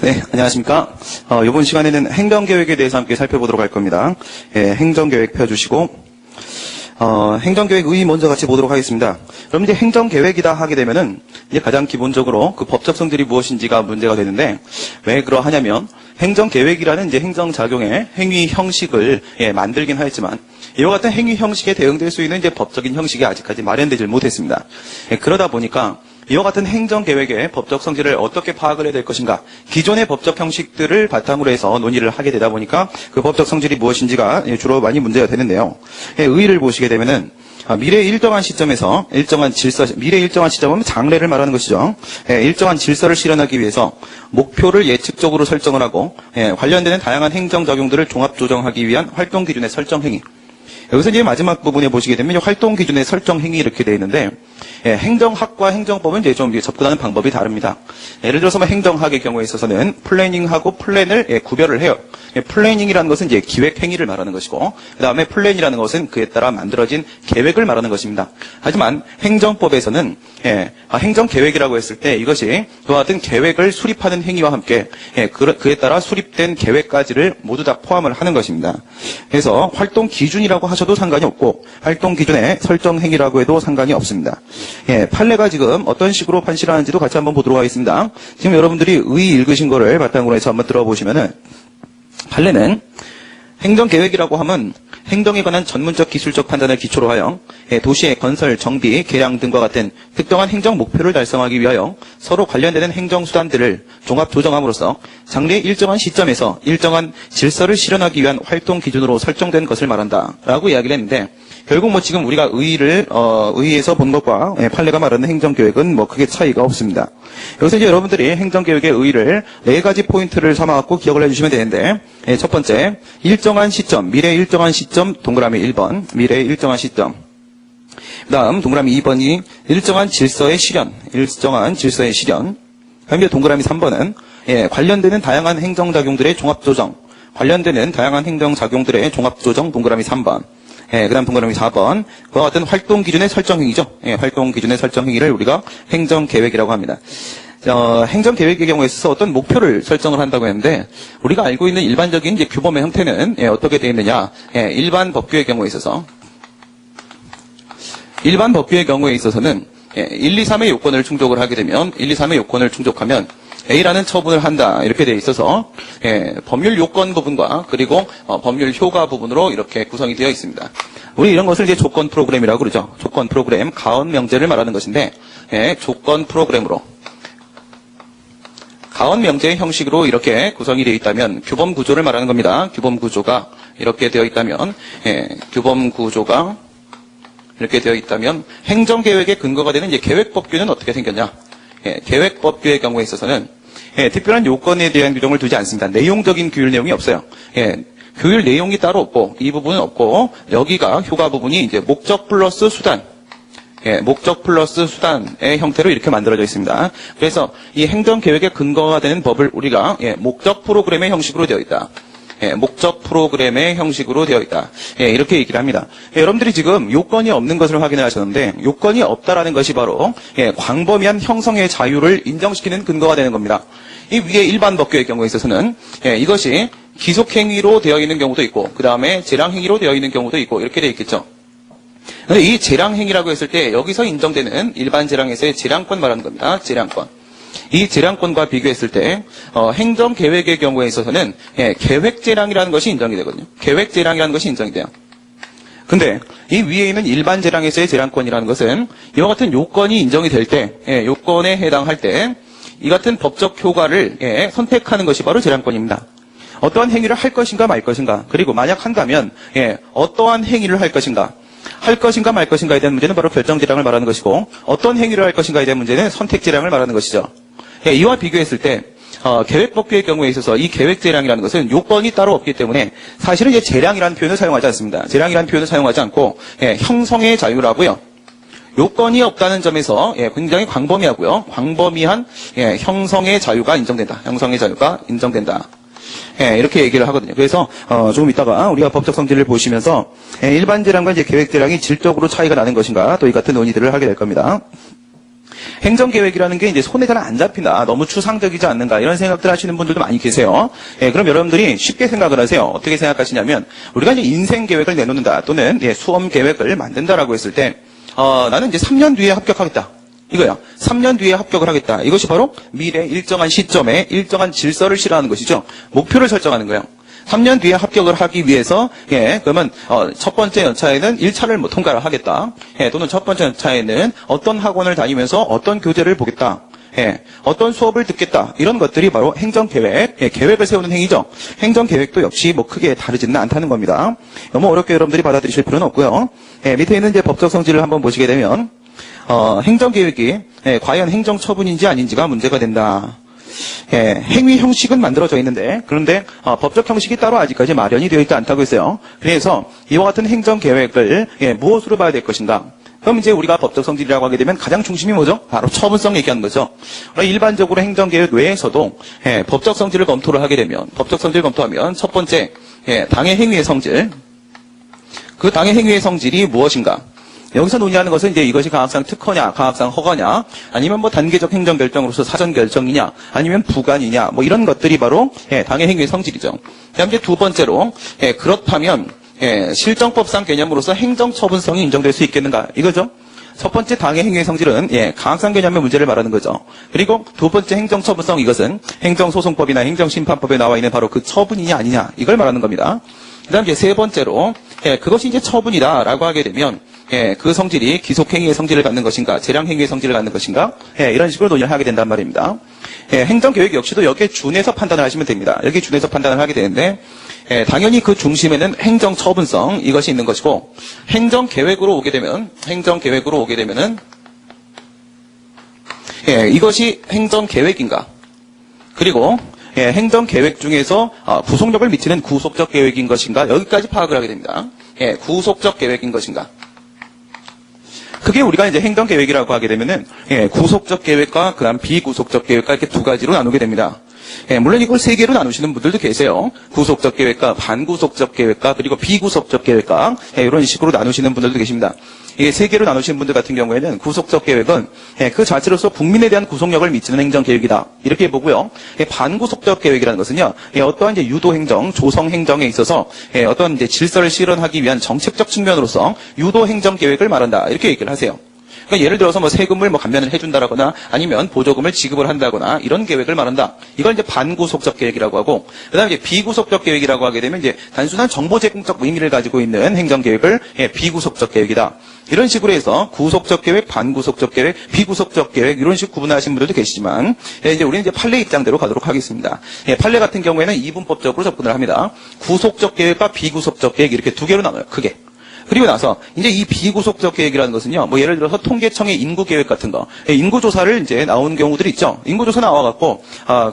네, 안녕하십니까. 이번 시간에는 행정계획에 대해서 함께 살펴보도록 할 겁니다. 행정계획 펴주시고, 행정계획 의의 먼저 같이 보도록 하겠습니다. 그럼 이제 행정계획이다 하게 되면은, 이제 가장 기본적으로 그 법적 성질이 무엇인지가 문제가 되는데, 왜 그러하냐면, 행정계획이라는 이제 행정작용의 행위 형식을, 만들긴 하였지만, 이와 같은 행위 형식에 대응될 수 있는 이제 법적인 형식이 아직까지 마련되질 못했습니다. 그러다 보니까, 이와 같은 행정계획의 법적 성질을 어떻게 파악을 해야 될 것인가, 기존의 법적 형식들을 바탕으로 해서 논의를 하게 되다 보니까 그 법적 성질이 무엇인지가 주로 많이 문제가 되는데요. 의의를 보시게 되면은 미래의 일정한 시점에서 일정한 질서, 미래의 일정한 시점은 장래를 말하는 것이죠. 일정한 질서를 실현하기 위해서 목표를 예측적으로 설정을 하고 관련되는 다양한 행정작용들을 종합 조정하기 위한 활동 기준의 설정 행위. 여기서 이제 마지막 부분에 보시게 되면 활동 기준의 설정 행위 이렇게 되어 있는데, 행정학과 행정법은 이제 좀 접근하는 방법이 다릅니다. 예를 들어서 행정학의 경우에 있어서는 플래닝하고 플랜을 구별을 해요. 플래닝이라는 것은 이제 기획 행위를 말하는 것이고, 그 다음에 플랜이라는 것은 그에 따라 만들어진 계획을 말하는 것입니다. 하지만 행정법에서는 행정계획이라고 했을 때 이것이 그와 같은 계획을 수립하는 행위와 함께 그에 따라 수립된 계획까지를 모두 다 포함을 하는 것입니다. 그래서 활동 기준이라고 하셔도 상관이 없고 활동 기준의 설정 행위라고 해도 상관이 없습니다. 판례가 지금 어떤 식으로 판시를 하는지도 같이 한번 보도록 하겠습니다. 지금 여러분들이 의의 읽으신 거를 바탕으로 해서 한번 들어보시면은, 판례는 행정계획이라고 하면 행정에 관한 전문적 기술적 판단을 기초로 하여 도시의 건설, 정비, 개량 등과 같은 특정한 행정 목표를 달성하기 위하여 서로 관련되는 행정수단들을 종합 조정함으로써 장래의 일정한 시점에서 일정한 질서를 실현하기 위한 활동 기준으로 설정된 것을 말한다 라고 이야기를 했는데, 결국 지금 우리가 의의에서 본 것과 판례가 말하는 행정계획은 크게 차이가 없습니다. 여기서 이제 여러분들이 행정계획의 의의를 4가지 포인트를 삼아갖고 기억을 해주시면 되는데, 첫 번째, 일정한 시점, 미래의 일정한 시점, 동그라미 1번, 미래의 일정한 시점. 그 다음, 동그라미 2번이 일정한 질서의 실현, 일정한 질서의 실현. 그다음에 동그라미 3번은 관련되는 다양한 행정작용들의 종합조정, 관련되는 다양한 행정작용들의 종합조정, 동그라미 3번. 그 다음 동그라미 4번. 그와 같은 활동 기준의 설정 행위죠. 활동 기준의 설정 행위를 우리가 행정계획이라고 합니다. 행정계획의 경우에 있어서 어떤 목표를 설정을 한다고 했는데, 우리가 알고 있는 일반적인 이제 규범의 형태는 어떻게 되어 있느냐. 일반 법규의 경우에 있어서, 일반 법규의 경우에 있어서는 1, 2, 3의 요건을 충족을 하게 되면, 1, 2, 3의 요건을 충족하면 A라는 처분을 한다 이렇게 되어 있어서 법률 요건 부분과 그리고 법률 효과 부분으로 이렇게 구성이 되어 있습니다. 우리 이런 것을 이제 조건 프로그램이라고 그러죠. 조건 프로그램, 가언 명제를 말하는 것인데, 조건 프로그램으로 가언 명제의 형식으로 이렇게 구성이 되어 있다면 규범 구조를 말하는 겁니다. 규범 구조가 이렇게 되어 있다면, 규범 구조가 이렇게 되어 있다면 행정계획의 근거가 되는 이제 계획법규는 어떻게 생겼냐? 계획법규의 경우에 있어서는 특별한 요건에 대한 규정을 두지 않습니다. 내용적인 규율 내용이 없어요. 규율 내용이 따로 없고, 이 부분은 없고, 여기가 효과 부분이 이제 목적 플러스 수단, 목적 플러스 수단의 형태로 이렇게 만들어져 있습니다. 그래서 이 행정계획의 근거가 되는 법을 우리가 목적 프로그램의 형식으로 되어 있다. 목적 프로그램의 형식으로 되어 있다. 이렇게 얘기를 합니다. 여러분들이 지금 요건이 없는 것을 확인을 하셨는데, 요건이 없다라는 것이 바로 광범위한 형성의 자유를 인정시키는 근거가 되는 겁니다. 이 위에 일반 법규의 경우에 있어서는 이것이 기속행위로 되어 있는 경우도 있고, 그 다음에 재량행위로 되어 있는 경우도 있고, 이렇게 되어 있겠죠. 그런데 이 재량행위라고 했을 때 여기서 인정되는 일반 재량에서의 재량권 말하는 겁니다. 재량권. 이 재량권과 비교했을 때 행정계획의 경우에 있어서는 계획재량이라는 것이 인정이 되거든요. 계획재량이라는 것이 인정이 돼요. 근데 이 위에 있는 일반 재량에서의 재량권이라는 것은 이와 같은 요건이 인정이 될 때, 요건에 해당할 때 이 같은 법적 효과를 선택하는 것이 바로 재량권입니다. 어떠한 행위를 할 것인가 말 것인가, 그리고 만약 한다면 어떠한 행위를 할 것인가, 할 것인가 말 것인가에 대한 문제는 바로 결정재량을 말하는 것이고, 어떤 행위를 할 것인가에 대한 문제는 선택재량을 말하는 것이죠. 이와 비교했을 때 계획법규의 경우에 있어서 이 계획재량이라는 것은 요건이 따로 없기 때문에 사실은 이제 재량이라는 표현을 사용하지 않습니다. 재량이라는 표현을 사용하지 않고 형성의 자유라고요. 요건이 없다는 점에서 굉장히 광범위하고요. 광범위한 형성의 자유가 인정된다. 형성의 자유가 인정된다. 이렇게 얘기를 하거든요. 그래서 조금 이따가 우리가 법적 성질을 보시면서 일반 재량과 이제 계획 재량이 질적으로 차이가 나는 것인가, 또 이 같은 논의들을 하게 될 겁니다. 행정계획이라는 게 이제 손에 잘 안 잡힌다, 너무 추상적이지 않는가, 이런 생각들 하시는 분들도 많이 계세요. 그럼 여러분들이 쉽게 생각을 하세요. 어떻게 생각하시냐면, 우리가 이제 인생계획을 내놓는다, 또는 수험계획을 만든다라고 했을 때, 나는 이제 3년 뒤에 합격하겠다. 이거야. 3년 뒤에 합격을 하겠다. 이것이 바로 미래 일정한 시점에 일정한 질서를 실현하는 것이죠. 목표를 설정하는 거예요. 3년 뒤에 합격을 하기 위해서, 그러면, 첫 번째 연차에는 1차를 뭐 통과를 하겠다. 또는 첫 번째 연차에는 어떤 학원을 다니면서 어떤 교재를 보겠다. 어떤 수업을 듣겠다. 이런 것들이 바로 행정계획, 계획을 세우는 행위죠. 행정계획도 역시 뭐 크게 다르지는 않다는 겁니다. 너무 어렵게 여러분들이 받아들이실 필요는 없고요. 밑에 있는 이제 법적 성질을 한번 보시게 되면, 행정계획이, 과연 행정처분인지 아닌지가 문제가 된다. 행위 형식은 만들어져 있는데, 그런데 법적 형식이 따로 아직까지 마련이 되어 있지 않다고 했어요. 그래서 이와 같은 행정계획을 무엇으로 봐야 될 것인가? 그럼 이제 우리가 법적 성질이라고 하게 되면 가장 중심이 뭐죠? 바로 처분성 얘기하는 거죠. 일반적으로 행정계획 외에서도 법적 성질을 검토를 하게 되면, 법적 성질을 검토하면 첫 번째 당의 행위의 성질, 그 당의 행위의 성질이 무엇인가? 여기서 논의하는 것은 이제 이것이 가학상 특허냐, 가학상 허가냐, 아니면 뭐 단계적 행정 결정으로서 사전 결정이냐, 아니면 부관이냐, 뭐 이런 것들이 바로 당의 행위의 성질이죠. 그다음 이제 두 번째로 그렇다면 실정법상 개념으로서 행정처분성이 인정될 수 있겠는가, 이거죠. 첫 번째 당의 행위의 성질은 가학상 개념의 문제를 말하는 거죠. 그리고 두 번째 행정처분성, 이것은 행정소송법이나 행정심판법에 나와 있는 바로 그 처분이냐 아니냐, 이걸 말하는 겁니다. 그다음 이제 세 번째로 그것이 이제 처분이다라고 하게 되면 그 성질이 기속행위의 성질을 갖는 것인가, 재량행위의 성질을 갖는 것인가, 이런 식으로 논의를 하게 된단 말입니다. 행정계획 역시도 여기에 준해서 판단을 하시면 됩니다. 여기에 준해서 판단을 하게 되는데, 당연히 그 중심에는 행정처분성, 이것이 있는 것이고, 행정계획으로 오게 되면은, 이것이 행정계획인가, 그리고 행정계획 중에서 구속력을 미치는 구속적 계획인 것인가, 여기까지 파악을 하게 됩니다. 구속적 계획인 것인가. 그게 우리가 이제 행정계획이라고 하게 되면은, 구속적 계획과 그다음 비구속적 계획과 이렇게 두 가지로 나누게 됩니다. 물론 이걸 세 개로 나누시는 분들도 계세요. 구속적 계획과 반구속적 계획과 그리고 비구속적 계획과 이런 식으로 나누시는 분들도 계십니다. 이게 세 개로 나누시는 분들 같은 경우에는 구속적 계획은 그 자체로서 국민에 대한 구속력을 미치는 행정계획이다, 이렇게 보고요. 반구속적 계획이라는 것은요, 어떠한 이제 유도행정, 조성행정에 있어서 어떤 이제 질서를 실현하기 위한 정책적 측면으로서 유도행정계획을 말한다, 이렇게 얘기를 하세요. 그러니까 예를 들어서 뭐 세금을 뭐 감면을 해준다라거나 아니면 보조금을 지급을 한다거나 이런 계획을 말한다. 이걸 이제 반구속적 계획이라고 하고, 그다음에 이제 비구속적 계획이라고 하게 되면 이제 단순한 정보 제공적 의미를 가지고 있는 행정계획을 비구속적 계획이다. 이런 식으로 해서 구속적 계획, 반구속적 계획, 비구속적 계획 이런 식으로 구분하시는 분들도 계시지만, 이제 우리는 이제 판례 입장대로 가도록 하겠습니다. 판례 같은 경우에는 이분법적으로 접근을 합니다. 구속적 계획과 비구속적 계획 이렇게 두 개로 나눠요, 크게. 그리고 나서 이제 이 비구속적 계획이라는 것은요, 뭐 예를 들어서 통계청의 인구 계획 같은 거, 인구 조사를 이제 나온 경우들이 있죠. 인구 조사 나와갖고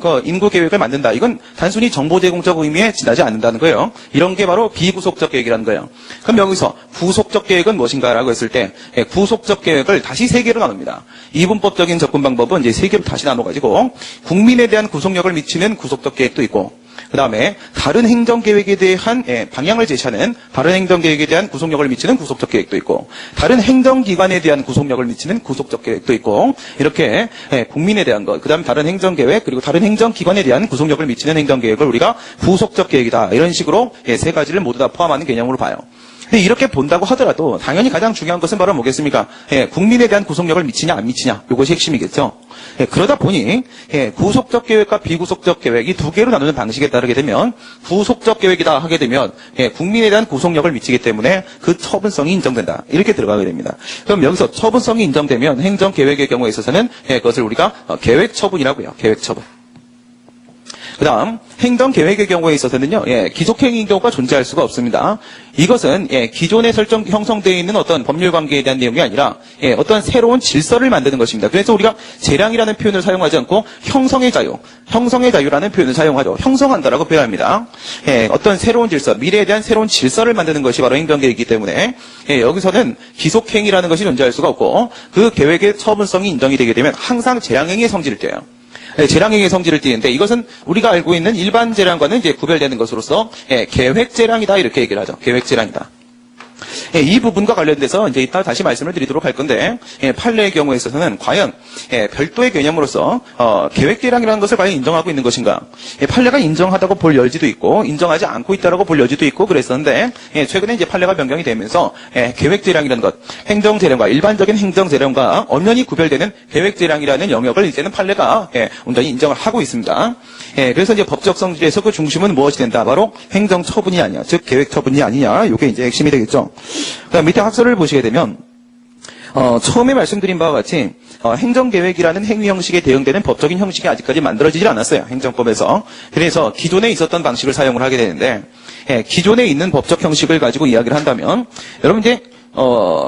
그 인구 계획을 만든다. 이건 단순히 정보 제공적 의미에 지나지 않는다는 거예요. 이런 게 바로 비구속적 계획이라는 거예요. 그럼 여기서 구속적 계획은 무엇인가라고 했을 때, 구속적 계획을 다시 세 개로 나눕니다. 이분법적인 접근 방법은 이제 세 개로 다시 나눠가지고 국민에 대한 구속력을 미치는 구속적 계획도 있고, 그 다음에 다른 행정계획에 대한 방향을 제시하는 다른 행정계획에 대한 구속력을 미치는 구속적 계획도 있고, 다른 행정기관에 대한 구속력을 미치는 구속적 계획도 있고, 이렇게 국민에 대한 것, 그 다음 다른 행정계획, 그리고 다른 행정기관에 대한 구속력을 미치는 행정계획을 우리가 구속적 계획이다, 이런 식으로 세 가지를 모두 다 포함하는 개념으로 봐요. 근데 이렇게 본다고 하더라도 당연히 가장 중요한 것은 바로 뭐겠습니까? 국민에 대한 구속력을 미치냐 안 미치냐, 이것이 핵심이겠죠. 그러다 보니 구속적 계획과 비구속적 계획 이 두 개로 나누는 방식에 따르게 되면, 구속적 계획이다 하게 되면 국민에 대한 구속력을 미치기 때문에 그 처분성이 인정된다, 이렇게 들어가게 됩니다. 그럼 여기서 처분성이 인정되면 행정계획의 경우에 있어서는 그것을 우리가 계획처분이라고 해요. 계획처분. 그 다음 행정계획의 경우에 있어서는요, 기속행위인 경우가 존재할 수가 없습니다. 이것은 기존에 형성되어 있는 어떤 법률 관계에 대한 내용이 아니라 어떤 새로운 질서를 만드는 것입니다. 그래서 우리가 재량이라는 표현을 사용하지 않고 형성의 자유라는 표현을 사용하죠. 형성한다라고 표현합니다. 어떤 새로운 질서, 미래에 대한 새로운 질서를 만드는 것이 바로 행정계획이기 때문에 여기서는 기속행위라는 것이 존재할 수가 없고, 그 계획의 처분성이 인정이 되게 되면 항상 재량행위의 성질을 띠어요. 재량행위의 성질을 띠는데, 이것은 우리가 알고 있는 일반 재량과는 이제 구별되는 것으로서 계획 재량이다, 이렇게 얘기를 하죠. 계획 재량이다. 이 부분과 관련돼서 이제 이따 다시 말씀을 드리도록 할 건데, 판례의 경우에 있어서는 과연 별도의 개념으로서 계획대량이라는 것을 과연 인정하고 있는 것인가? 판례가 인정하다고 볼 여지도 있고 인정하지 않고 있다라고 볼 여지도 있고 그랬었는데, 최근에 이제 판례가 변경이 되면서 계획대량이라는 것, 행정재량과 일반적인 행정재량과 엄연히 구별되는 계획재량이라는 영역을 이제는 판례가 온전히 인정을 하고 있습니다. 그래서 이제 법적 성질에서 그 중심은 무엇이 된다? 바로 행정처분이 아니냐, 즉 계획처분이 아니냐, 이게 이제 핵심이 되겠죠. 그다음 밑에 학설을 보시게 되면 처음에 말씀드린 바와 같이 행정계획이라는 행위 형식에 대응되는 법적인 형식이 아직까지 만들어지질 않았어요. 행정법에서. 그래서 기존에 있었던 방식을 사용을 하게 되는데, 기존에 있는 법적 형식을 가지고 이야기를 한다면, 여러분 이제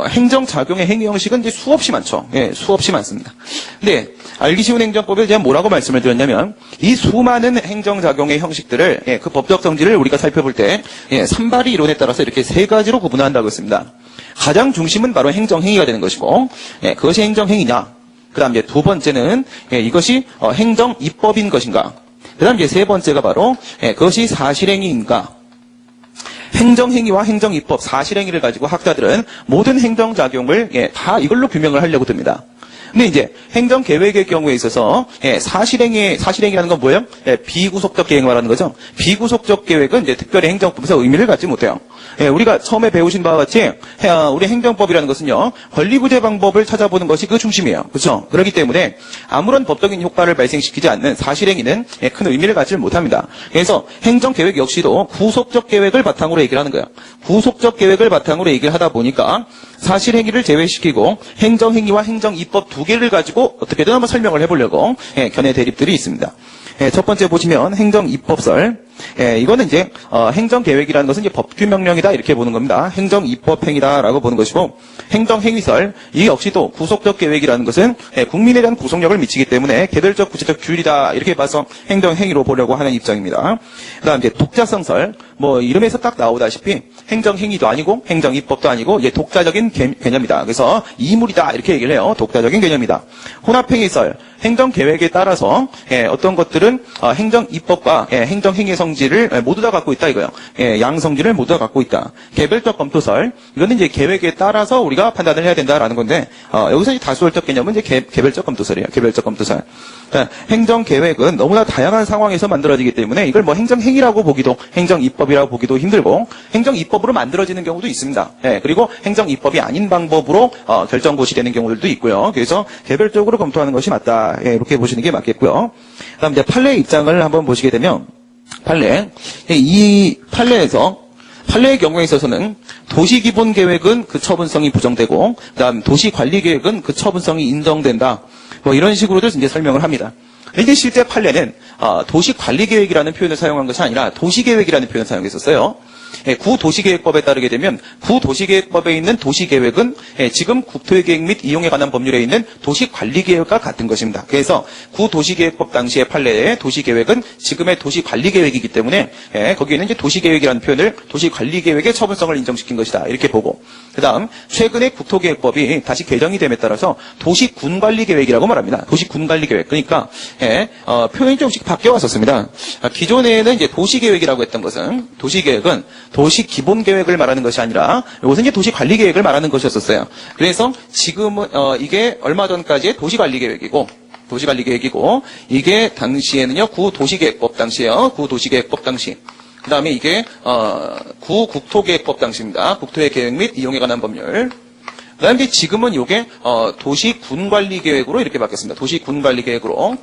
행정작용의 행위 형식은 이제 수없이 많죠. 수없이 많습니다. 근데 알기 쉬운 행정법에 제가 뭐라고 말씀을 드렸냐면, 이 수많은 행정작용의 형식들을, 그 법적 성질을 우리가 살펴볼 때, 산발이 이론에 따라서 이렇게 세 가지로 구분한다고 했습니다. 가장 중심은 바로 행정행위가 되는 것이고, 그것이 행정행위냐. 그 다음 이제 두 번째는, 이것이 행정입법인 것인가. 그 다음 이제 세 번째가 바로, 그것이 사실행위인가. 행정행위와 행정입법, 사실행위를 가지고 학자들은 모든 행정작용을 다 이걸로 규명을 하려고 듭니다. 근데 이제 행정계획의 경우에 있어서 사실행위라는 건 뭐예요? 비구속적 계획 말하는 거죠. 비구속적 계획은 이제 특별히 행정법에서 의미를 갖지 못해요. 우리가 처음에 배우신 바와 같이 우리 행정법이라는 것은요, 권리부재 방법을 찾아보는 것이 그 중심이에요. 그렇죠? 그렇기 때문에 아무런 법적인 효과를 발생시키지 않는 사실행위는 큰 의미를 갖지 못합니다. 그래서 행정계획 역시도 구속적 계획을 바탕으로 얘기를 하는 거예요. 구속적 계획을 바탕으로 얘기를 하다 보니까 사실행위를 제외시키고 행정행위와 행정입법 두 개를 가지고 어떻게든 한번 설명을 해보려고 견해 대립들이 있습니다. 첫 번째 보시면 행정입법설. 이거는 이제 행정계획이라는 것은 이제 법규명령이다 이렇게 보는 겁니다. 행정입법행위다라고 보는 것이고, 행정행위설, 이 역시도 구속적 계획이라는 것은 국민에 대한 구속력을 미치기 때문에 개별적 구체적 규율이다 이렇게 봐서 행정행위로 보려고 하는 입장입니다. 그다음 이제 독자성설, 이름에서 딱 나오다시피 행정행위도 아니고 행정입법도 아니고 이제 독자적인 개념이다. 그래서 이물이다 이렇게 얘기를 해요. 독자적인 개념이다. 혼합행위설, 행정계획에 따라서 어떤 것들은 행정입법과 행정행위의 성질을 모두 다 갖고 있다 이거예요. 양성질을 모두 다 갖고 있다. 개별적 검토설, 이거는 이제 계획에 따라서 우리가 판단을 해야 된다라는 건데, 여기서 이제 다수월적 개념은 이제 개별적 검토설이에요. 개별적 검토설. 행정계획은 너무나 다양한 상황에서 만들어지기 때문에 이걸 행정행위라고 보기도, 행정입법이라고 보기도 힘들고, 행정입법으로 만들어지는 경우도 있습니다. 그리고 행정입법이 아닌 방법으로 결정고시 되는 경우들도 있고요. 그래서 개별적으로 검토하는 것이 맞다. 이렇게 보시는 게 맞겠고요. 그다음 이제 판례의 입장을 한번 보시게 되면, 이 판례의 경우에 있어서는 도시기본계획은 그 처분성이 부정되고, 그다음 도시관리계획은 그 처분성이 인정된다. 이런 식으로도 이제 설명을 합니다. 이게 실제 판례는 도시관리계획이라는 표현을 사용한 것이 아니라 도시계획이라는 표현을 사용했었어요. 구도시계획법에 따르게 되면 구도시계획법에 있는 도시계획은 지금 국토계획 및 이용에 관한 법률에 있는 도시관리계획과 같은 것입니다. 그래서 구도시계획법 당시의 판례의 도시계획은 지금의 도시관리계획이기 때문에 거기에는 이제 도시계획이라는 표현을 도시관리계획의 처분성을 인정시킨 것이다 이렇게 보고, 그다음 최근에 국토계획법이 다시 개정이 됨에 따라서 도시군관리계획이라고 말합니다. 도시군관리계획. 그러니까 표현이 조금씩 바뀌어 왔었습니다. 기존에는 이제 도시계획이라고 했던 것은, 도시계획은 도시 기본 계획을 말하는 것이 아니라 이것은 이제 도시 관리 계획을 말하는 것이었어요. 그래서 지금은 이게 얼마 전까지의 도시 관리 계획이고 이게 당시에는요 구도시계획법 당시에요. 구도시계획법 당시. 그다음에 이게 구국토계획법 당시입니다. 국토의 계획 및 이용에 관한 법률. 그다음에 지금은 이게 도시군관리계획으로 이렇게 바뀌었습니다. 도시군관리계획으로.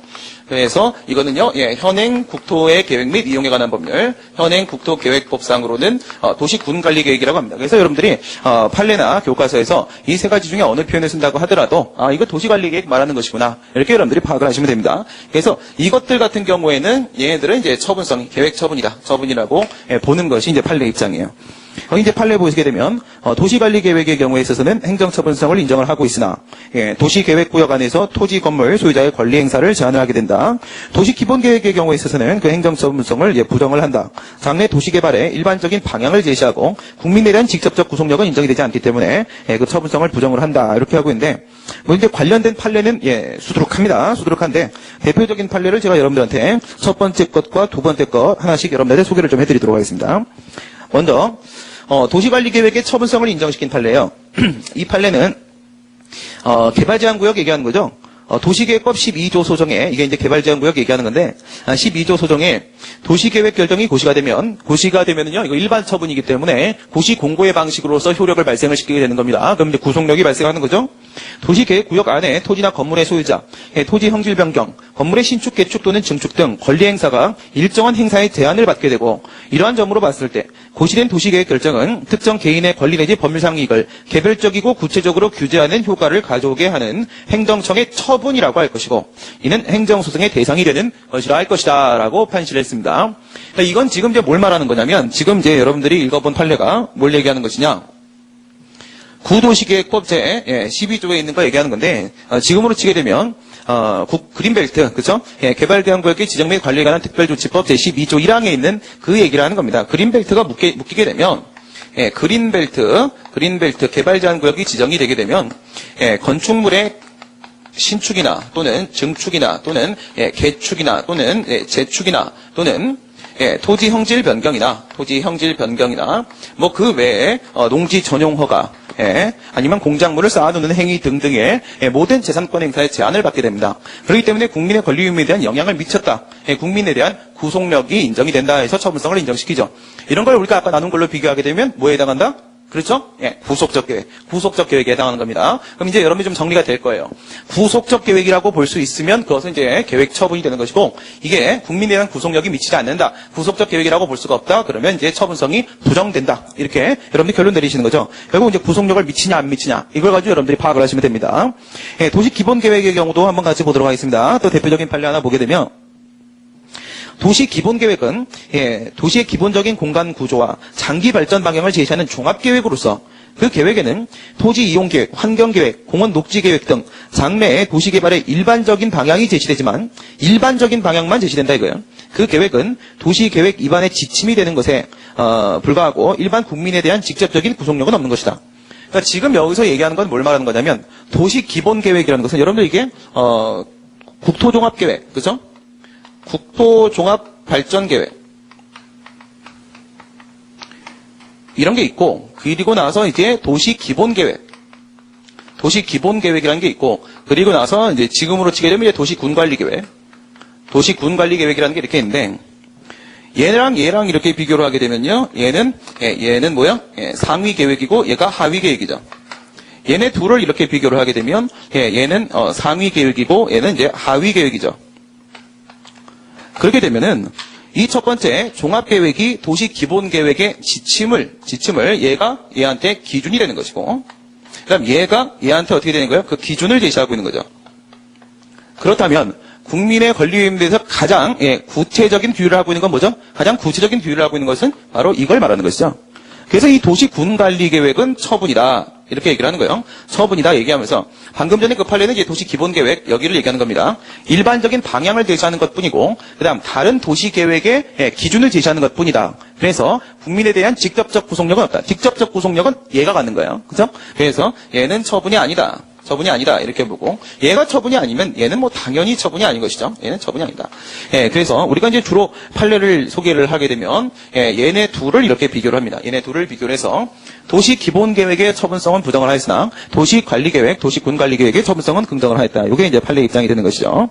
그래서 이거는요, 현행 국토의 계획 및 이용에 관한 법률, 현행 국토계획법상으로는 도시군관리계획이라고 합니다. 그래서 여러분들이 판례나 교과서에서 이 세 가지 중에 어느 표현을 쓴다고 하더라도 이거 도시관리계획 말하는 것이구나 이렇게 여러분들이 파악을 하시면 됩니다. 그래서 이것들 같은 경우에는 얘네들은 이제 처분성이 계획 처분이라고 보는 것이 이제 판례 입장이에요. 이제 판례 보시게 되면 도시관리계획의 경우에 있어서는 행정처분성을 인정을 하고 있으나 도시계획구역 안에서 토지 건물 소유자의 권리 행사를 제한을 하게 된다. 도시기본계획의 경우에 있어서는 그 행정처분성을 부정을 한다. 장래 도시개발의 일반적인 방향을 제시하고 국민에 대한 직접적 구속력은 인정이 되지 않기 때문에 그 처분성을 부정을 한다 이렇게 하고 있는데, 이제 관련된 판례는 수두룩합니다. 수두룩한데 대표적인 판례를 제가 여러분들한테 첫 번째 것과 두 번째 것 하나씩 여러분들한테 소개를 좀 해드리도록 하겠습니다. 먼저 도시관리계획의 처분성을 인정시킨 판례예요. 이 판례는 개발제한구역 얘기하는 거죠. 도시계획법 12조 소정에, 이게 이제 개발제한구역 얘기하는 건데, 12조 소정에 도시계획 결정이 고시가 되면은요, 이거 일반 처분이기 때문에 고시 공고의 방식으로서 효력을 발생을 시키게 되는 겁니다. 그럼 이제 구속력이 발생하는 거죠. 도시계획구역 안에 토지나 건물의 소유자, 토지 형질 변경, 건물의 신축, 개축 또는 증축 등 권리 행사가 일정한 행사의 제한을 받게 되고, 이러한 점으로 봤을 때 고시된 도시계획 결정은 특정 개인의 권리 내지 법률상 이익을 개별적이고 구체적으로 규제하는 효과를 가져오게 하는 행정청의 처분이라고 할 것이고, 이는 행정소송의 대상이 되는 것이라 할 것이다 라고 판시를 했습니다. 그러니까 이건 지금 이제 뭘 말하는 거냐면, 지금 이제 여러분들이 읽어본 판례가 뭘 얘기하는 것이냐, 구도시계획법 제 12조에 있는 거 얘기하는 건데, 지금으로 치게 되면 그린벨트, 그렇죠? 개발대항구역의 지정 및 관리에 관한 특별조치법 제 12조 1항에 있는 그 얘기를 하는 겁니다. 그린벨트가 묶이게 되면, 그린벨트 개발제한구역이 지정이 되게 되면, 건축물의 신축이나 또는 증축이나 또는 개축이나 또는 재축이나 또는 토지 형질 변경이나 뭐 그 외에 농지 전용 허가, 아니면 공작물을 쌓아두는 행위 등등의 모든 재산권 행사에 제한을 받게 됩니다. 그렇기 때문에 국민의 권리 유무에 대한 영향을 미쳤다. 국민에 대한 구속력이 인정이 된다 해서 처분성을 인정시키죠. 이런 걸 우리가 아까 나눈 걸로 비교하게 되면 뭐에 해당한다? 그렇죠? 구속적 계획에 해당하는 겁니다. 그럼 이제 여러분이 좀 정리가 될 거예요. 구속적 계획이라고 볼 수 있으면 그것은 이제 계획 처분이 되는 것이고, 이게 국민에 대한 구속력이 미치지 않는다. 구속적 계획이라고 볼 수가 없다. 그러면 이제 처분성이 부정된다. 이렇게 여러분들이 결론 내리시는 거죠. 결국 이제 구속력을 미치냐 안 미치냐 이걸 가지고 여러분들이 파악을 하시면 됩니다. 도시 기본 계획의 경우도 한번 같이 보도록 하겠습니다. 또 대표적인 판례 하나 보게 되면, 도시 기본 계획은 도시의 기본적인 공간 구조와 장기 발전 방향을 제시하는 종합 계획으로서 그 계획에는 토지 이용 계획, 환경 계획, 공원 녹지 계획 등 장래의 도시 개발의 일반적인 방향이 제시되지만 일반적인 방향만 제시된다 이거예요. 그 계획은 도시 계획 입안의 지침이 되는 것에 불과하고 일반 국민에 대한 직접적인 구속력은 없는 것이다. 그러니까 지금 여기서 얘기하는 건 뭘 말하는 거냐면, 도시 기본 계획이라는 것은 여러분들 이게 국토 종합 계획, 그죠? 국토 종합 발전 계획 이런 게 있고, 그리고 나서 이제 도시 기본 계획이라는 게 있고, 그리고 나서 이제 지금으로 치게 되면 이제 도시 군 관리 계획이라는 게 이렇게 있는데, 얘랑 이렇게 비교를 하게 되면요, 얘는 뭐야? 상위 계획이고 얘가 하위 계획이죠. 얘네 둘을 이렇게 비교를 하게 되면 얘는 상위 계획이고 얘는 이제 하위 계획이죠. 그렇게 되면은 이 첫 번째 종합계획이 도시 기본계획의 지침을 얘가 얘한테 기준이 되는 것이고, 그다음 얘가 얘한테 어떻게 되는 거예요? 그 기준을 제시하고 있는 거죠. 그렇다면 국민의 권리 유무에 대해서 가장 구체적인 비유를 하고 있는 건 뭐죠? 가장 구체적인 비유를 하고 있는 것은 바로 이걸 말하는 것이죠. 그래서 이 도시군관리계획은 처분이다. 이렇게 얘기를 하는 거예요. 처분이다 얘기하면서, 방금 전에 그 판례는 이제 도시기본계획 여기를 얘기하는 겁니다. 일반적인 방향을 제시하는 것뿐이고, 그다음 다른 도시계획의 기준을 제시하는 것뿐이다. 그래서 국민에 대한 직접적 구속력은 없다. 직접적 구속력은 얘가 갖는 거예요. 그죠? 그래서 얘는 처분이 아니다. 이렇게 보고, 얘가 처분이 아니면 얘는 뭐 당연히 처분이 아닌 것이죠. 얘는 처분이 아니다. 그래서 우리가 이제 주로 판례를 소개를 하게 되면 얘네 둘을 이렇게 비교를 합니다. 얘네 둘을 비교를 해서 도시 기본 계획의 처분성은 부정을 하였으나 도시 관리 계획, 도시 군 관리 계획의 처분성은 긍정을 하였다. 이게 이제 판례 입장이 되는 것이죠.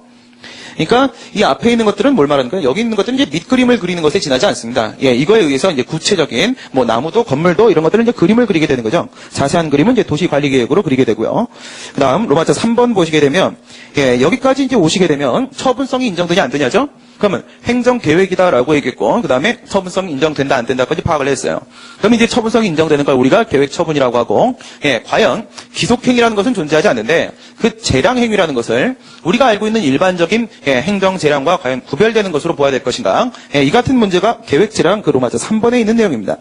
그러니까 이 앞에 있는 것들은 뭘 말하는 거예요? 여기 있는 것들은 이제 밑그림을 그리는 것에 지나지 않습니다. 이거에 의해서 이제 구체적인 뭐 나무도 건물도 이런 것들은 이제 그림을 그리게 되는 거죠. 자세한 그림은 이제 도시 관리 계획으로 그리게 되고요. 그다음 로마자 3번 보시게 되면 여기까지 이제 오시게 되면 처분성이 인정되냐 안 되냐죠? 그러면 행정계획이다라고 얘기했고, 그 다음에 처분성이 인정된다 안 된다까지 파악을 했어요. 그럼 이제 처분성이 인정되는 걸 우리가 계획처분이라고 하고, 과연 기속행위라는 것은 존재하지 않는데 그 재량행위라는 것을 우리가 알고 있는 일반적인 행정재량과 과연 구별되는 것으로 보아야 될 것인가? 이 같은 문제가 계획재량 그 로마자 3번에 있는 내용입니다.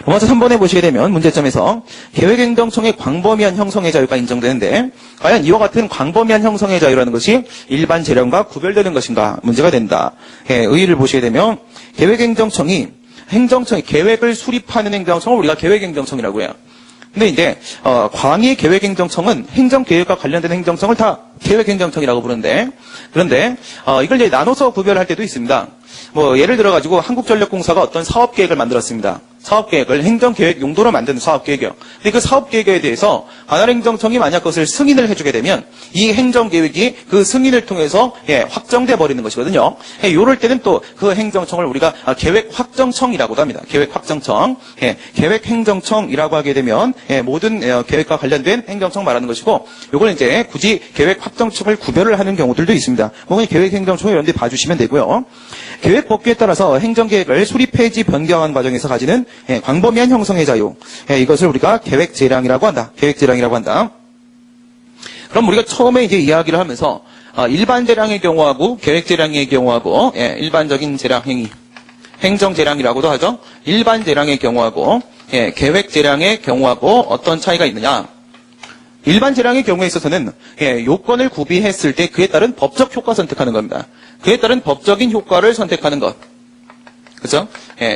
로마서 3번에 보시게 되면 문제점에서 계획행정청의 광범위한 형성의 자유가 인정되는데 과연 이와 같은 광범위한 형성의 자유라는 것이 일반 재량과 구별되는 것인가 문제가 된다. 의의를 보시게 되면 계획행정청이 계획을 수립하는 행정청을 우리가 계획행정청이라고 해요. 근데 이제 광의 계획행정청은 행정계획과 관련된 행정청을 다 계획행정청이라고 부르는데, 그런데 이걸 이제 나눠서 구별할 때도 있습니다. 뭐 예를 들어 가지고 한국전력공사가 어떤 사업 계획을 만들었습니다. 사업계획을 행정계획 용도로 만드는 사업계획이요. 근데 그 사업계획에 대해서 관할행정청이 만약 그것을 승인을 해주게 되면 이 행정계획이 그 승인을 통해서 확정돼 버리는 것이거든요. 이럴 때는 또 그 행정청을 우리가 계획확정청이라고도 합니다. 계획확정청. 계획행정청이라고 하게 되면 모든 계획과 관련된 행정청 말하는 것이고, 이걸 이제 굳이 계획확정청을 구별을 하는 경우들도 있습니다. 그냥 계획행정청 이런 데 봐주시면 되고요. 계획법규에 따라서 행정계획을 수립, 폐지, 변경하는 과정에서 가지는 광범위한 형성의 자유, 이것을 우리가 계획재량이라고 한다. 계획재량이라고 한다. 그럼 우리가 처음에 이제 이야기를 하면서 일반 재량의 경우하고 계획 재량의 경우하고 일반적인 재량 행위, 행정 재량이라고도 하죠. 일반 재량의 경우하고 계획 재량의 경우하고 어떤 차이가 있느냐? 일반 재량의 경우에 있어서는 요건을 구비했을 때 그에 따른 법적 효과 선택하는 겁니다. 그에 따른 법적인 효과를 선택하는 것. 그죠?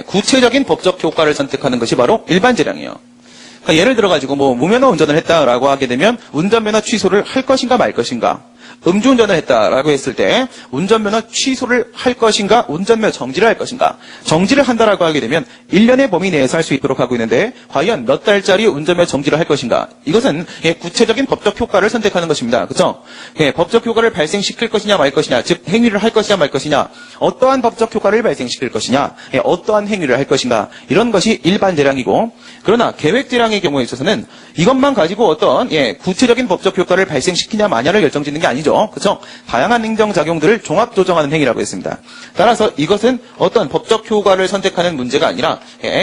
구체적인 법적 효과를 선택하는 것이 바로 일반 재량이에요. 그러니까 예를 들어가지고 무면허 운전을 했다라고 하게 되면 운전면허 취소를 할 것인가 말 것인가. 음주운전을 했다라고 했을 때 운전면허 취소를 할 것인가, 운전면허 정지를 할 것인가. 정지를 한다라고 하게 되면 1년의 범위 내에서 할 수 있도록 하고 있는데 과연 몇 달짜리 운전면허 정지를 할 것인가. 이것은 구체적인 법적 효과를 선택하는 것입니다. 그렇죠? 법적 효과를 발생시킬 것이냐 말 것이냐, 즉 행위를 할 것이냐 말 것이냐, 어떠한 법적 효과를 발생시킬 것이냐, 어떠한 행위를 할 것인가, 이런 것이 일반 재량이고, 그러나 계획 재량의 경우에 있어서는 이것만 가지고 어떤 구체적인 법적 효과를 발생시키냐 마냐를 결정짓는 게 아니죠. 그렇죠? 다양한 행정작용들을 종합 조정하는 행위라고 했습니다. 따라서 이것은 어떤 법적 효과를 선택하는 문제가 아니라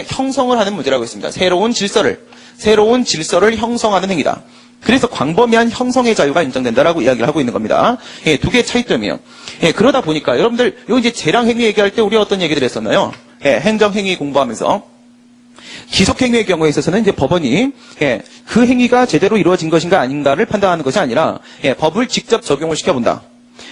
형성을 하는 문제라고 했습니다. 새로운 질서를 형성하는 행위다. 그래서 광범위한 형성의 자유가 인정된다라고 이야기를 하고 있는 겁니다. 두 개의 차이점이에요. 그러다 보니까 여러분들 요 이제 재량 행위 얘기할 때 우리 어떤 얘기들 했었나요? 행정 행위 공부하면서 기속행위의 경우에 있어서는 이제 법원이 그 행위가 제대로 이루어진 것인가 아닌가를 판단하는 것이 아니라 법을 직접 적용을 시켜본다.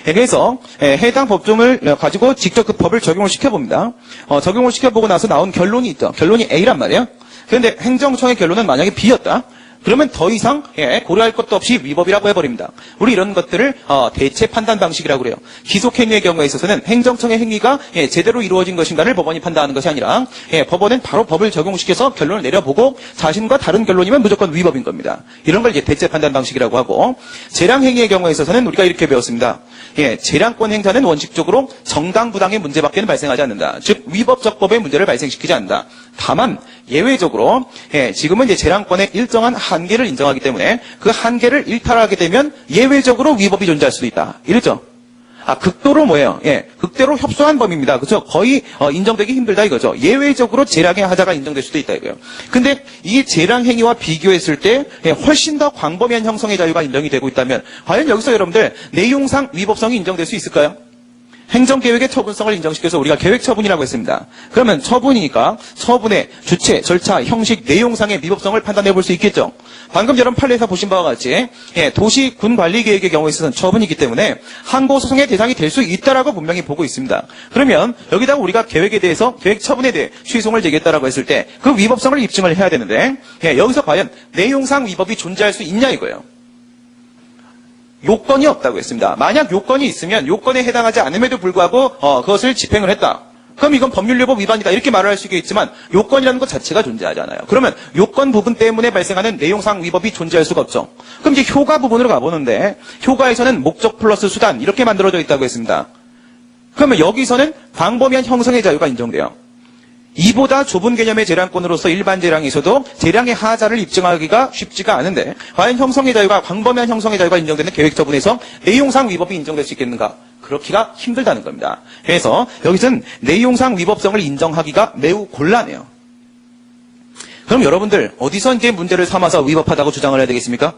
그래서 해당 법조문을 가지고 직접 그 법을 적용을 시켜봅니다. 적용을 시켜보고 나서 나온 결론이 있죠. 결론이 A란 말이에요. 그런데 행정청의 결론은 만약에 B였다. 그러면 더 이상 고려할 것도 없이 위법이라고 해버립니다. 우리 이런 것들을 대체 판단 방식이라고 그래요. 기속행위의 경우에 있어서는 행정청의 행위가 제대로 이루어진 것인가를 법원이 판단하는 것이 아니라 법원은 바로 법을 적용시켜서 결론을 내려보고 자신과 다른 결론이면 무조건 위법인 겁니다. 이런 걸 이제 대체 판단 방식이라고 하고, 재량행위의 경우에 있어서는 우리가 이렇게 배웠습니다. 재량권 행사는 원칙적으로 정당 부당의 문제밖에는 발생하지 않는다. 즉 위법적법의 문제를 발생시키지 않는다. 다만 예외적으로 지금은 이제 재량권의 일정한 한계를 인정하기 때문에 그 한계를 일탈하게 되면 예외적으로 위법이 존재할 수도 있다. 이랬죠? 극도로 뭐예요? 극대로 협소한 범위입니다. 그렇죠? 거의 인정되기 힘들다 이거죠. 예외적으로 재량의 하자가 인정될 수도 있다 이거예요. 근데 이 재량 행위와 비교했을 때 훨씬 더 광범위한 형성의 자유가 인정이 되고 있다면 과연 여기서 여러분들 내용상 위법성이 인정될 수 있을까요? 행정계획의 처분성을 인정시켜서 우리가 계획처분이라고 했습니다. 그러면 처분이니까 처분의 주체, 절차, 형식, 내용상의 위법성을 판단해 볼 수 있겠죠. 방금 여러분 판례에서 보신 바와 같이 도시 군 관리 계획의 경우에 있어서는 처분이기 때문에 항고 소송의 대상이 될 수 있다라고 분명히 보고 있습니다. 그러면 여기다가 우리가 계획에 대해서 계획 처분에 대해 취소를 제기했다라고 했을 때 그 위법성을 입증을 해야 되는데 여기서 과연 내용상 위법이 존재할 수 있냐 이거예요. 요건이 없다고 했습니다. 만약 요건이 있으면 요건에 해당하지 않음에도 불구하고 그것을 집행을 했다. 그럼 이건 법률예법 위반이다 이렇게 말을 할 수 있겠지만 요건이라는 것 자체가 존재하지 않아요. 그러면 요건 부분 때문에 발생하는 내용상 위법이 존재할 수가 없죠. 그럼 이제 효과 부분으로 가보는데 효과에서는 목적 플러스 수단 이렇게 만들어져 있다고 했습니다. 그러면 여기서는 광범위한 형성의 자유가 인정돼요. 이보다 좁은 개념의 재량권으로서 일반 재량에서도 재량의 하자를 입증하기가 쉽지가 않은데 과연 형성의 자유가 광범위한 형성의 자유가 인정되는 계획처분에서 내용상 위법이 인정될 수 있겠는가? 그렇기가 힘들다는 겁니다. 그래서 여기서는 내용상 위법성을 인정하기가 매우 곤란해요. 그럼 여러분들 어디서 이제 문제를 삼아서 위법하다고 주장을 해야 되겠습니까?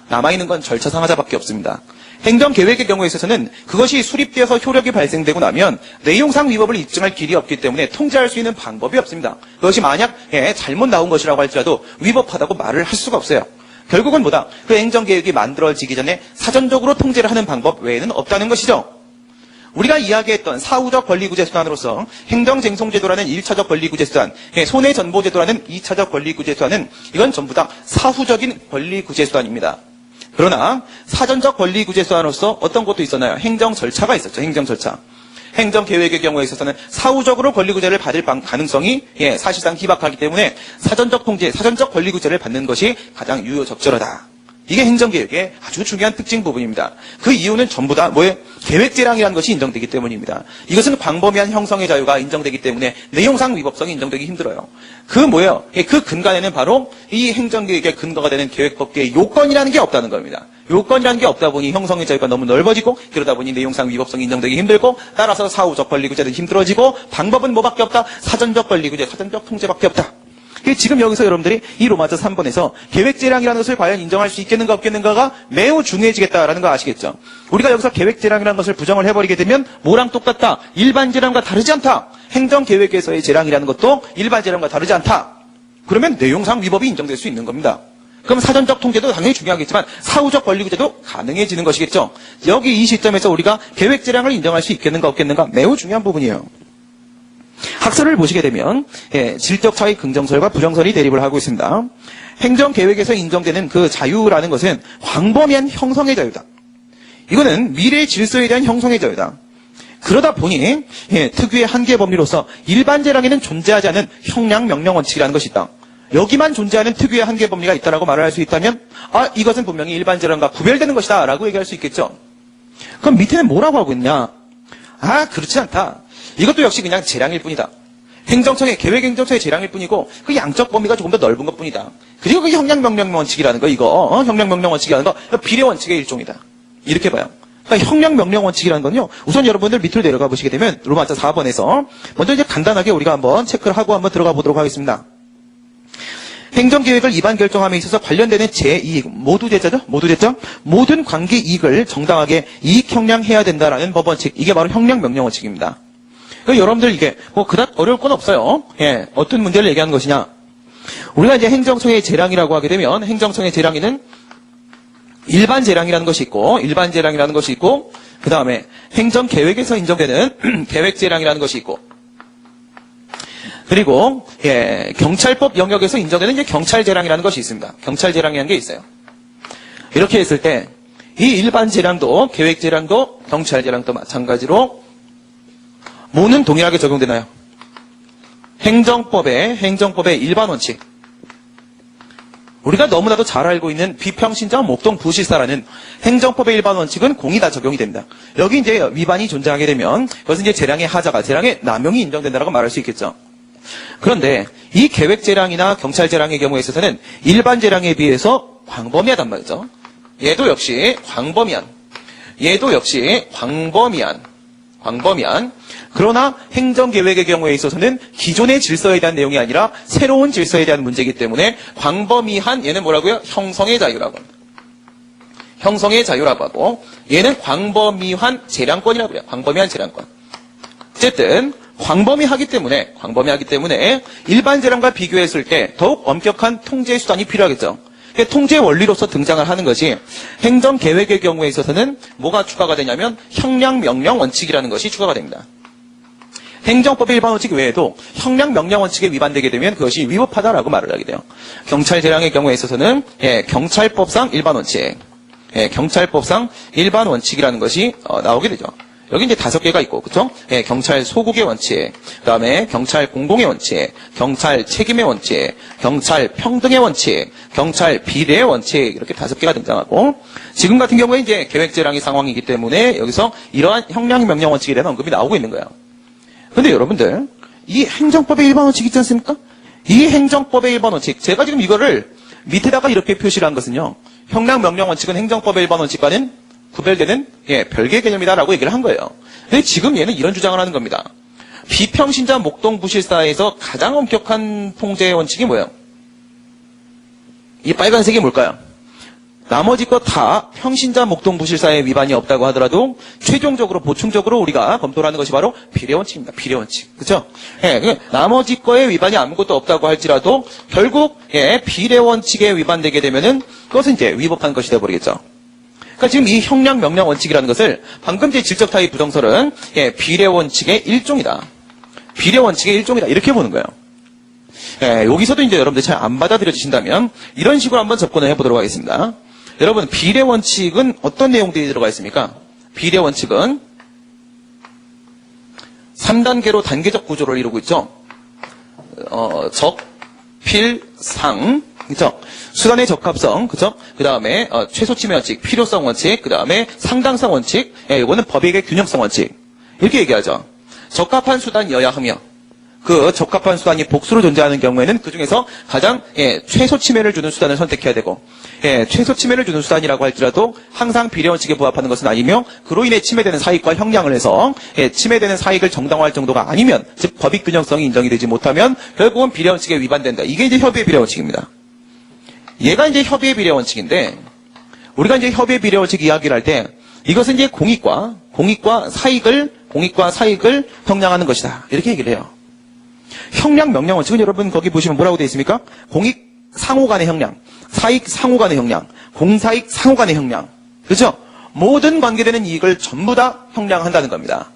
남아있는 건 절차상 하자밖에 없습니다. 행정계획의 경우에 있어서는 그것이 수립되어서 효력이 발생되고 나면 내용상 위법을 입증할 길이 없기 때문에 통제할 수 있는 방법이 없습니다. 그것이 만약 잘못 나온 것이라고 할지라도 위법하다고 말을 할 수가 없어요. 결국은 뭐다? 그 행정계획이 만들어지기 전에 사전적으로 통제를 하는 방법 외에는 없다는 것이죠. 우리가 이야기했던 사후적 권리구제수단으로서 행정쟁송제도라는 1차적 권리구제수단, 손해전보제도라는 2차적 권리구제수단은 이건 전부 다 사후적인 권리구제수단입니다. 그러나 사전적 권리구제수단으로서 어떤 것도 있었나요? 행정 절차가 있었죠. 행정 절차. 행정계획의 경우에 있어서는 사후적으로 권리구제를 받을 가능성이 사실상 희박하기 때문에 사전적 통제, 사전적 권리구제를 받는 것이 가장 유효적절하다. 이게 행정계획의 아주 중요한 특징 부분입니다. 그 이유는 전부 다 뭐예요? 계획재량이라는 것이 인정되기 때문입니다. 이것은 광범위한 형성의 자유가 인정되기 때문에 내용상 위법성이 인정되기 힘들어요. 그 뭐예요? 그 근간에는 바로 이 행정계획의 근거가 되는 계획법계의 요건이라는 게 없다는 겁니다. 요건이라는 게 없다 보니 형성의 자유가 너무 넓어지고 그러다 보니 내용상 위법성이 인정되기 힘들고 따라서 사후적 권리구제도 힘들어지고 방법은 뭐밖에 없다? 사전적 권리구제, 사전적 통제밖에 없다. 지금 여기서 여러분들이 이 로마서 3번에서 계획재량이라는 것을 과연 인정할 수 있겠는가 없겠는가가 매우 중요해지겠다라는 거 아시겠죠? 우리가 여기서 계획재량이라는 것을 부정을 해버리게 되면 뭐랑 똑같다? 일반 재량과 다르지 않다. 행정계획에서의 재량이라는 것도 일반 재량과 다르지 않다. 그러면 내용상 위법이 인정될 수 있는 겁니다. 그럼 사전적 통제도 당연히 중요하겠지만 사후적 권리구제도 가능해지는 것이겠죠. 여기 이 시점에서 우리가 계획재량을 인정할 수 있겠는가 없겠는가 매우 중요한 부분이에요. 학설을 보시게 되면 질적 차이 긍정설과 부정설이 대립을 하고 있습니다. 행정계획에서 인정되는 그 자유라는 것은 광범위한 형성의 자유다. 이거는 미래의 질서에 대한 형성의 자유다. 그러다 보니 특유의 한계 법리로서 일반 재량에는 존재하지 않은 형량 명령 원칙이라는 것이 있다. 여기만 존재하는 특유의 한계 법리가 있다라고 말을 할 수 있다면 이것은 분명히 일반 재량과 구별되는 것이다 라고 얘기할 수 있겠죠. 그럼 밑에는 뭐라고 하고 있냐? 그렇지 않다. 이것도 역시 그냥 재량일 뿐이다. 계획행정처의 재량일 뿐이고 그 양적 범위가 조금 더 넓은 것 뿐이다. 그리고 그 형량명령 원칙이라는 거 이거 형량명령 원칙이라는 거 비례원칙의 일종이다. 이렇게 봐요. 그러니까 형량명령 원칙이라는 건요. 우선 여러분들 밑으로 내려가 보시게 되면 로마서 4번에서 먼저 이제 간단하게 우리가 한번 체크를 하고 한번 들어가 보도록 하겠습니다. 행정계획을 위반 결정함에 있어서 관련되는 제2이익, 모두 제자죠? 모든 관계 이익을 정당하게 이익 형량해야 된다라는 법원칙. 이게 바로 형량명령 원칙입니다. 그러니까 여러분들 이게 그닥 어려울 건 없어요. 어떤 문제를 얘기하는 것이냐. 우리가 이제 행정청의 재량이라고 하게 되면 행정청의 재량에는 일반 재량이라는 것이 있고 그 다음에 행정계획에서 인정되는 계획재량이라는 것이 있고 그리고 경찰법 영역에서 인정되는 이제 경찰재량이라는 것이 있습니다. 경찰재량이라는 게 있어요. 이렇게 했을 때 이 일반 재량도 계획재량도 경찰재량도 마찬가지로 뭐는 동일하게 적용되나요? 행정법의 일반 원칙. 우리가 너무나도 잘 알고 있는 비평신자 목동 부실사라는 행정법의 일반 원칙은 공이 다 적용이 됩니다. 여기 이제 위반이 존재하게 되면 그것은 이제 재량의 하자가 재량의 남용이 인정된다라고 말할 수 있겠죠. 그런데 이 계획재량이나 경찰재량의 경우에 있어서는 일반 재량에 비해서 광범위하단 말이죠. 얘도 역시 광범위한. 그러나 행정계획의 경우에 있어서는 기존의 질서에 대한 내용이 아니라 새로운 질서에 대한 문제이기 때문에 광범위한 얘는 뭐라고요? 형성의 자유라고 합니다. 형성의 자유라고 하고 얘는 광범위한 재량권이라고 해요. 광범위한 재량권. 어쨌든 광범위하기 때문에 일반 재량과 비교했을 때 더욱 엄격한 통제 수단이 필요하겠죠. 통제 원리로서 등장을 하는 것이 행정계획의 경우에 있어서는 뭐가 추가가 되냐면 형량명령 원칙이라는 것이 추가가 됩니다. 행정법의 일반 원칙 외에도 형량명령 원칙에 위반되게 되면 그것이 위법하다라고 말을 하게 돼요. 경찰재량의 경우에 있어서는 경찰법상 일반 원칙, 경찰법상 일반 원칙이라는 것이 나오게 되죠. 여기 이제 5개가 있고, 그쵸? 경찰 소국의 원칙, 그 다음에 경찰 공공의 원칙, 경찰 책임의 원칙, 경찰 평등의 원칙, 경찰 비례의 원칙, 이렇게 5개가 등장하고, 지금 같은 경우에 이제 계획재량의 상황이기 때문에 여기서 이러한 형량명령 원칙에 대한 언급이 나오고 있는 거예요. 근데 여러분들, 이 행정법의 일반 원칙 있지 않습니까? 이 행정법의 일반 원칙, 제가 지금 이거를 밑에다가 이렇게 표시를 한 것은요, 형량명령 원칙은 행정법의 일반 원칙과는 구별되는 별개의 개념이다라고 얘기를 한 거예요. 근데 지금 얘는 이런 주장을 하는 겁니다. 비평신자 목동부실사에서 가장 엄격한 통제 원칙이 뭐예요? 이 빨간색이 뭘까요? 나머지 것 다 평신자 목동부실사에 위반이 없다고 하더라도 최종적으로 보충적으로 우리가 검토를 하는 것이 바로 비례원칙입니다. 비례원칙. 그렇죠? 나머지 거에 위반이 아무것도 없다고 할지라도 결국 비례원칙에 위반되게 되면은 그것은 이제 위법한 것이 되어버리겠죠. 그러니까 지금 이 형량명령 원칙이라는 것을 방금 제 질적 타입 부정설은 비례원칙의 일종이다. 비례원칙의 일종이다. 이렇게 보는 거예요. 여기서도 이제 여러분들 잘 안 받아들여지신다면 이런 식으로 한번 접근을 해보도록 하겠습니다. 여러분, 비례원칙은 어떤 내용들이 들어가 있습니까? 비례원칙은 3단계로 단계적 구조를 이루고 있죠. 적, 필, 상, 그죠? 수단의 적합성, 그죠? 그 다음에, 최소 침해 원칙, 필요성 원칙, 그 다음에 상당성 원칙, 이거는 법익의 균형성 원칙. 이렇게 얘기하죠. 적합한 수단이어야 하며, 그 적합한 수단이 복수로 존재하는 경우에는 그 중에서 가장, 최소 침해를 주는 수단을 선택해야 되고, 최소 침해를 주는 수단이라고 할지라도 항상 비례 원칙에 부합하는 것은 아니며, 그로 인해 침해되는 사익과 형량을 해서, 침해되는 사익을 정당화할 정도가 아니면, 즉, 법익 균형성이 인정이 되지 못하면, 결국은 비례 원칙에 위반된다. 이게 이제 협의의 비례 원칙입니다. 얘가 이제 협의의 비례 원칙인데, 우리가 이제 협의의 비례 원칙 이야기를 할 때, 이것은 이제 공익과 사익을 형량하는 것이다. 이렇게 얘기를 해요. 형량 명령 원칙은 여러분 거기 보시면 뭐라고 되어 있습니까? 공익 상호 간의 형량, 사익 상호 간의 형량, 공사익 상호 간의 형량. 그렇죠? 모든 관계되는 이익을 전부 다 형량한다는 겁니다.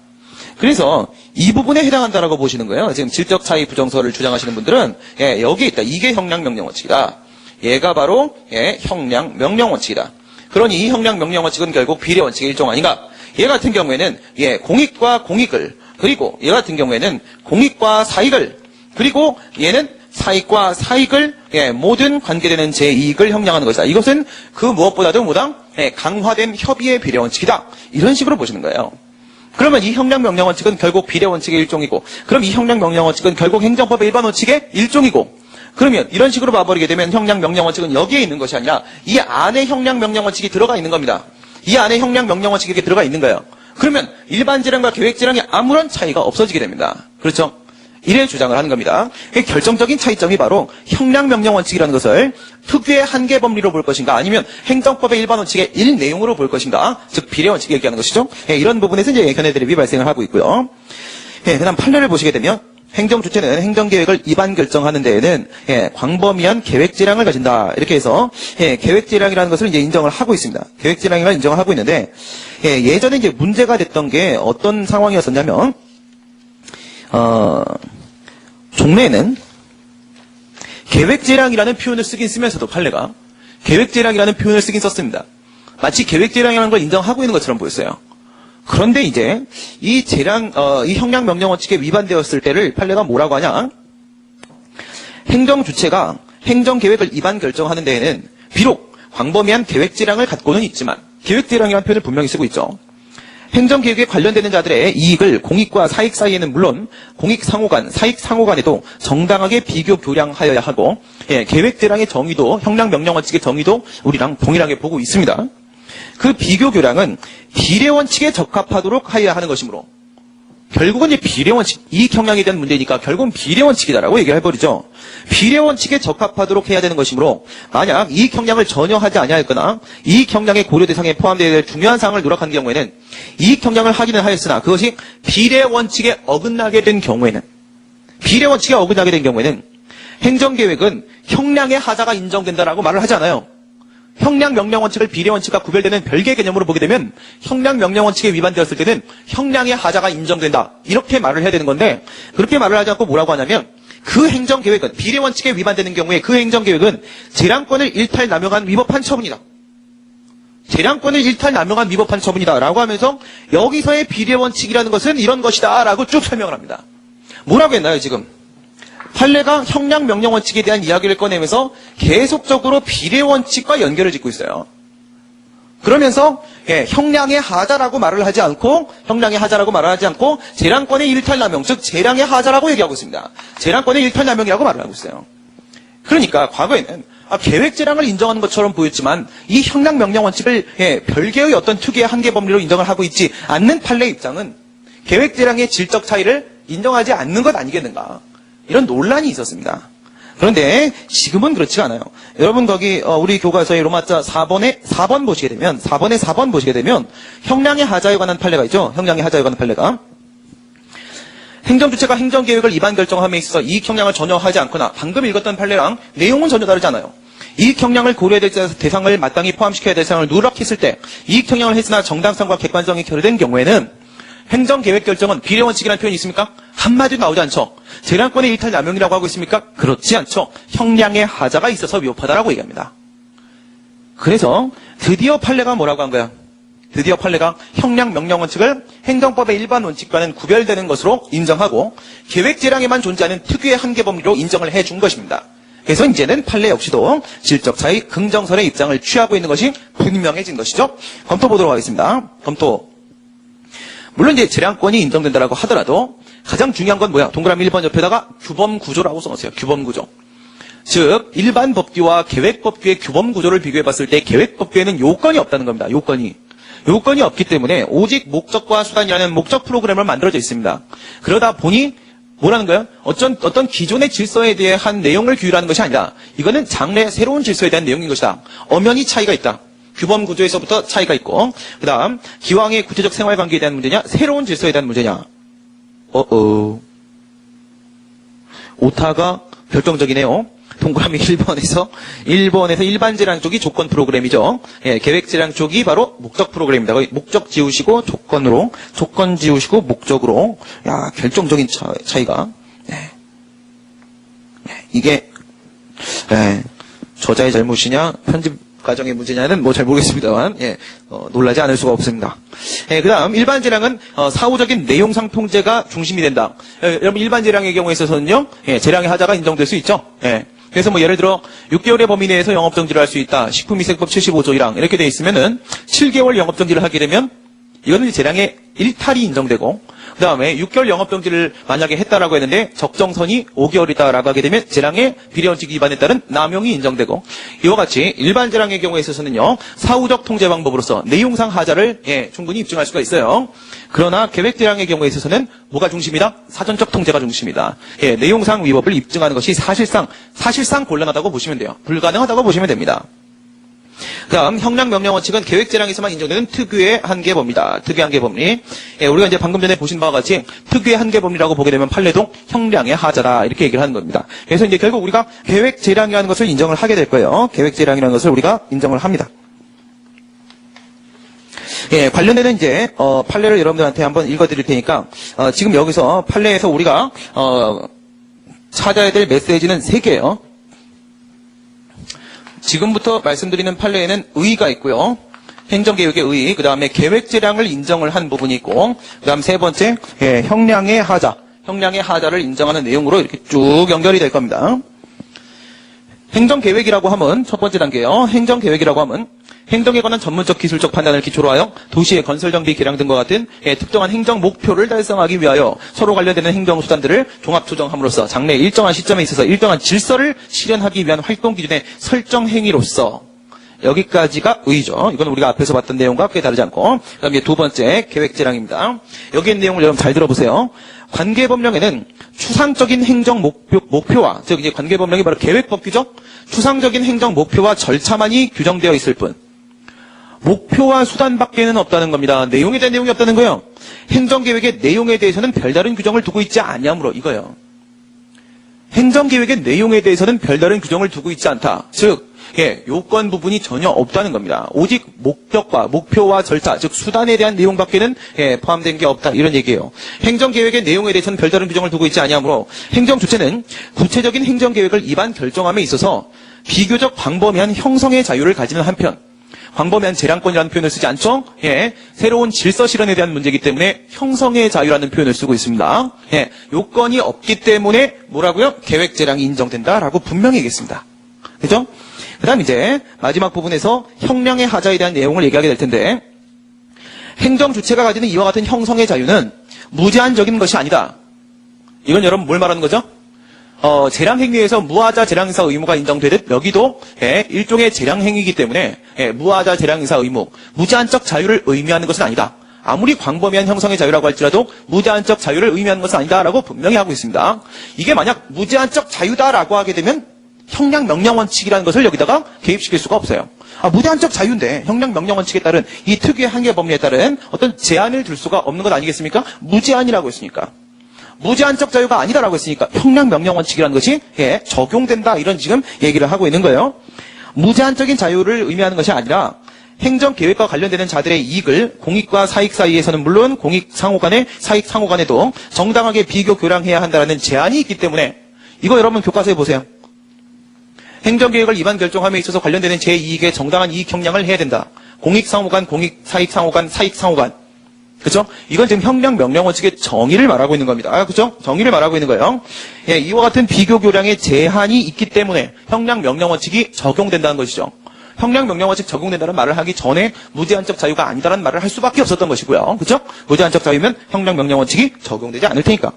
그래서 이 부분에 해당한다라고 보시는 거예요. 지금 질적 차이 부정서를 주장하시는 분들은 여기에 있다. 이게 형량 명령 원칙이다. 얘가 바로 형량 명령 원칙이다. 그러니 이 형량 명령 원칙은 결국 비례 원칙의 일종 아닌가? 얘 같은 경우에는 공익과 공익을, 그리고 얘 같은 경우에는 공익과 사익을, 그리고 얘는 사익과 사익을, 모든 관계되는 제 이익을 형량하는 것이다. 이것은 그 무엇보다도 강화된 협의의 비례 원칙이다. 이런 식으로 보시는 거예요. 그러면 이 형량 명령 원칙은 결국 비례 원칙의 일종이고, 그럼 이 형량 명령 원칙은 결국 행정법의 일반 원칙의 일종이고, 그러면 이런 식으로 봐버리게 되면 형량 명령 원칙은 여기에 있는 것이 아니라 이 안에 형량 명령 원칙이 들어가 있는 겁니다. 이 안에 형량 명령 원칙이 이렇게 들어가 있는 거예요. 그러면 일반 재량과 계획 재량이 아무런 차이가 없어지게 됩니다. 그렇죠? 이래 주장을 하는 겁니다. 결정적인 차이점이 바로 형량 명령 원칙이라는 것을 특유의 한계 법리로 볼 것인가, 아니면 행정법의 일반 원칙의 일내용으로 볼 것인가, 즉 비례 원칙을 얘기하는 것이죠. 이런 부분에서 이제 견해 대립이 발생을 하고 있고요. 그다음 판례를 보시게 되면 행정주체는 행정계획을 위반 결정하는 데에는 광범위한 계획재량을 가진다. 이렇게 해서 계획재량이라는 것을 이제 인정을 하고 있습니다. 계획재량이라는 인정을 하고 있는데, 예전에 이제 문제가 됐던 게 어떤 상황이었었냐면, 종래에는 계획재량이라는 표현을 쓰긴 쓰면서도 판례가 계획재량이라는 표현을 쓰긴 썼습니다. 마치 계획재량이라는 걸 인정하고 있는 것처럼 보였어요. 그런데 이제 이 형량 명령 원칙에 위반되었을 때를 판례가 뭐라고 하냐? 행정 주체가 행정 계획을 위반 결정하는 데에는 비록 광범위한 계획 재량을 갖고는 있지만, 계획 재량이라는 표현을 분명히 쓰고 있죠. 행정 계획에 관련되는 자들의 이익을 공익과 사익 사이에는 물론 공익 상호간, 사익 상호간에도 정당하게 비교 교량하여야 하고, 계획 재량의 정의도 형량 명령 원칙의 정의도 우리랑 동일하게 보고 있습니다. 그 비교 교량은 비례 원칙에 적합하도록 하여야 하는 것이므로, 결국은 이 비례 원칙, 이익 형량에 대한 문제니까 결국은 비례 원칙이다라고 얘기를 해버리죠. 비례 원칙에 적합하도록 해야 되는 것이므로, 만약 이익 형량을 전혀 하지 아니하였거나 이익 형량의 고려 대상에 포함되어야 될 중요한 사항을 누락한 경우에는 이익 형량을 하기는 하였으나 그것이 비례 원칙에 어긋나게 된 경우에는, 행정계획은 형량의 하자가 인정된다라고 말을 하지 않아요. 형량 명령 원칙을 비례 원칙과 구별되는 별개의 개념으로 보게 되면 형량 명령 원칙에 위반되었을 때는 형량의 하자가 인정된다, 이렇게 말을 해야 되는 건데, 그렇게 말을 하지 않고 뭐라고 하냐면, 그 행정계획은 비례 원칙에 위반되는 경우에 그 행정계획은 재량권을 일탈 남용한 위법한 처분이다. 재량권을 일탈 남용한 위법한 처분이다라고 하면서 여기서의 비례 원칙이라는 것은 이런 것이다라고 쭉 설명을 합니다. 뭐라고 했나요 지금? 판례가 형량 명령 원칙에 대한 이야기를 꺼내면서 계속적으로 비례 원칙과 연결을 짓고 있어요. 그러면서 형량의 하자라고 말을 하지 않고 재량권의 일탈 남용, 즉 재량의 하자라고 얘기하고 있습니다. 재량권의 일탈 남용이라고 말을 하고 있어요. 그러니까 과거에는 계획 재량을 인정하는 것처럼 보였지만 이 형량 명령 원칙을 별개의 어떤 특유의 한계 법리로 인정을 하고 있지 않는 판례 입장은 계획 재량의 질적 차이를 인정하지 않는 것 아니겠는가, 이런 논란이 있었습니다. 그런데 지금은 그렇지가 않아요. 여러분 거기 우리 교과서의 로마자 4번 보시게 되면, 4번 보시게 되면 형량의 하자에 관한 판례가 있죠. 형량의 하자에 관한 판례가, 행정주체가 행정계획을 위반 결정함에 있어서 이익 형량을 전혀 하지 않거나, 방금 읽었던 판례랑 내용은 전혀 다르지 않아요. 이익 형량을 고려해야 될 대상을 마땅히 포함시켜야 될 대상을 누락했을 때 이익 형량을 했으나 정당성과 객관성이 결여된 경우에는 행정계획 결정은 비례 원칙이라는 표현이 있습니까? 한마디도 나오지 않죠. 재량권의 일탈 남용이라고 하고 있습니까? 그렇지 않죠. 형량의 하자가 있어서 위법하다라고 얘기합니다. 그래서 드디어 판례가 뭐라고 한 거야? 드디어 판례가 형량 명령 원칙을 행정법의 일반 원칙과는 구별되는 것으로 인정하고 계획재량에만 존재하는 특유의 한계 법리로 인정을 해준 것입니다. 그래서 이제는 판례 역시도 질적 차이, 긍정설의 입장을 취하고 있는 것이 분명해진 것이죠. 검토 보도록 하겠습니다. 검토. 물론 이제 재량권이 인정된다라고 하더라도 가장 중요한 건 뭐야? 동그라미 1번 옆에다가 규범 구조라고 써놓으세요. 규범 구조. 즉 일반 법규와 계획 법규의 규범 구조를 비교해 봤을 때 계획 법규에는 요건이 없다는 겁니다. 요건이 없기 때문에 오직 목적과 수단이라는 목적 프로그램을 만들어져 있습니다. 그러다 보니 뭐라는 거예요? 어떤 기존의 질서에 대한 내용을 규율하는 것이 아니라 이거는 장래 새로운 질서에 대한 내용인 것이다. 엄연히 차이가 있다. 규범 구조에서부터 차이가 있고 그 다음 기왕의 구체적 생활관계에 대한 문제냐 새로운 질서에 대한 문제냐. 오타가 결정적이네요. 동그라미 1번에서 일반 재량 쪽이 조건 프로그램이죠. 예, 계획 재량 쪽이 바로 목적 프로그램입니다. 거의 목적 지우시고 조건으로, 조건 지우시고 목적으로. 야, 결정적인 차이가. 예. 이게 저자의 잘못이냐 편집 과정의 문제냐는 뭐 잘 모르겠습니다만 놀라지 않을 수가 없습니다. 그다음 일반 재량은 사후적인 내용상 통제가 중심이 된다. 여러분 일반 재량의 경우에 있어서는요. 재량의 하자가 인정될 수 있죠. 그래서 뭐 예를 들어 6개월의 범위 내에서 영업정지를 할 수 있다. 식품위생법 75조 1항 이렇게 돼 있으면은 7개월 영업정지를 하게 되면 이거는 재량의 일탈이 인정되고 그 다음에 6개월 영업정지를 만약에 했다라고 했는데 적정선이 5개월이다라고 하게 되면 재량의 비례원칙 위반에 따른 남용이 인정되고 이와 같이 일반 재량의 경우에 있어서는요 사후적 통제 방법으로서 내용상 하자를 충분히 입증할 수가 있어요. 그러나 계획 재량의 경우에 있어서는 뭐가 중심이다? 사전적 통제가 중심이다. 내용상 위법을 입증하는 것이 사실상 곤란하다고 보시면 돼요. 불가능하다고 보시면 됩니다. 다음 형량 명령 원칙은 계획 재량에서만 인정되는 특유의 한계 법리다. 특유의 한계 법리. 우리가 이제 방금 전에 보신 바와 같이 특유의 한계 법리라고 보게 되면 판례도 형량의 하자다 이렇게 얘기를 하는 겁니다. 그래서 이제 결국 우리가 계획 재량이라는 것을 인정을 하게 될 거예요. 계획 재량이라는 것을 우리가 인정을 합니다. 관련되는 이제 판례를 여러분들한테 한번 읽어드릴 테니까 지금 여기서 판례에서 우리가 찾아야 될 메시지는 3개예요. 지금부터 말씀드리는 판례에는 의의가 있고요. 행정개혁의 의의, 그 다음에 계획재량을 인정을 한 부분이 있고, 그 다음 세 번째, 형량의 하자를 인정하는 내용으로 이렇게 쭉 연결이 될 겁니다. 행정계획이라고 하면 첫 번째 단계예요. 행정계획이라고 하면 행정에 관한 전문적 기술적 판단을 기초로 하여 도시의 건설 정비 개량 등과 같은 특정한 행정 목표를 달성하기 위하여 서로 관련되는 행정 수단들을 종합 조정함으로써 장래 일정한 시점에 있어서 일정한 질서를 실현하기 위한 활동 기준의 설정 행위로서 여기까지가 의의죠. 이건 우리가 앞에서 봤던 내용과 크게 다르지 않고 그다음에 두 번째 계획재량입니다. 여기 있는 내용을 여러분 잘 들어보세요. 관계법령에는 추상적인 행정 목표와 즉 이제 관계법령이 바로 계획법규죠. 추상적인 행정 목표와 절차만이 규정되어 있을 뿐 목표와 수단밖에는 없다는 겁니다. 내용에 대한 내용이 없다는 거예요. 행정계획의 내용에 대해서는 별다른 규정을 두고 있지 않냐므로 이거예요. 행정계획의 내용에 대해서는 별다른 규정을 두고 있지 않다. 즉 요건 부분이 전혀 없다는 겁니다. 오직 목적과 목표와 절차, 즉 수단에 대한 내용밖에는 포함된 게 없다. 이런 얘기예요. 행정계획의 내용에 대해서는 별다른 규정을 두고 있지 않냐므로 행정주체는 구체적인 행정계획을 입안 결정함에 있어서 비교적 광범위한 형성의 자유를 가지는 한편 광범위한 재량권이라는 표현을 쓰지 않죠? 새로운 질서 실현에 대한 문제이기 때문에 형성의 자유라는 표현을 쓰고 있습니다. 요건이 없기 때문에 뭐라고요? 계획 재량이 인정된다라고 분명히 얘기했습니다. 그죠? 그 다음 이제 마지막 부분에서 형량의 하자에 대한 내용을 얘기하게 될 텐데 행정 주체가 가지는 이와 같은 형성의 자유는 무제한적인 것이 아니다. 이건 여러분 뭘 말하는 거죠? 재량행위에서 무하자 재량인사 의무가 인정되듯 여기도 일종의 재량행위이기 때문에 무하자 재량인사 의무, 무제한적 자유를 의미하는 것은 아니다. 아무리 광범위한 형성의 자유라고 할지라도 무제한적 자유를 의미하는 것은 아니다라고 분명히 하고 있습니다. 이게 만약 무제한적 자유다라고 하게 되면 형량 명령 원칙이라는 것을 여기다가 개입시킬 수가 없어요. 무제한적 자유인데 형량 명령 원칙에 따른 이 특유의 한계 법리에 따른 어떤 제한을 둘 수가 없는 것 아니겠습니까? 무제한이라고 했으니까. 무제한적 자유가 아니다라고 했으니까 형량 명령 원칙이라는 것이 적용된다 이런 지금 얘기를 하고 있는 거예요. 무제한적인 자유를 의미하는 것이 아니라 행정계획과 관련되는 자들의 이익을 공익과 사익 사이에서는 물론 공익 상호 간에 사익 상호 간에도 정당하게 비교 교량해야 한다는 제한이 있기 때문에 이거 여러분 교과서에 보세요. 행정계획을 입안 결정함에 있어서 관련되는 제2익의 정당한 이익 형량을 해야 된다. 공익상호간, 공익사익상호간, 사익상호간. 그죠? 이건 지금 형량 명령 원칙의 정의를 말하고 있는 겁니다. 그죠? 정의를 말하고 있는 거예요. 예, 이와 같은 비교 교량의 제한이 있기 때문에 형량 명령 원칙이 적용된다는 것이죠. 형량 명령 원칙 적용된다는 말을 하기 전에 무제한적 자유가 아니다라는 말을 할 수밖에 없었던 것이고요. 그죠? 무제한적 자유면 형량 명령 원칙이 적용되지 않을 테니까.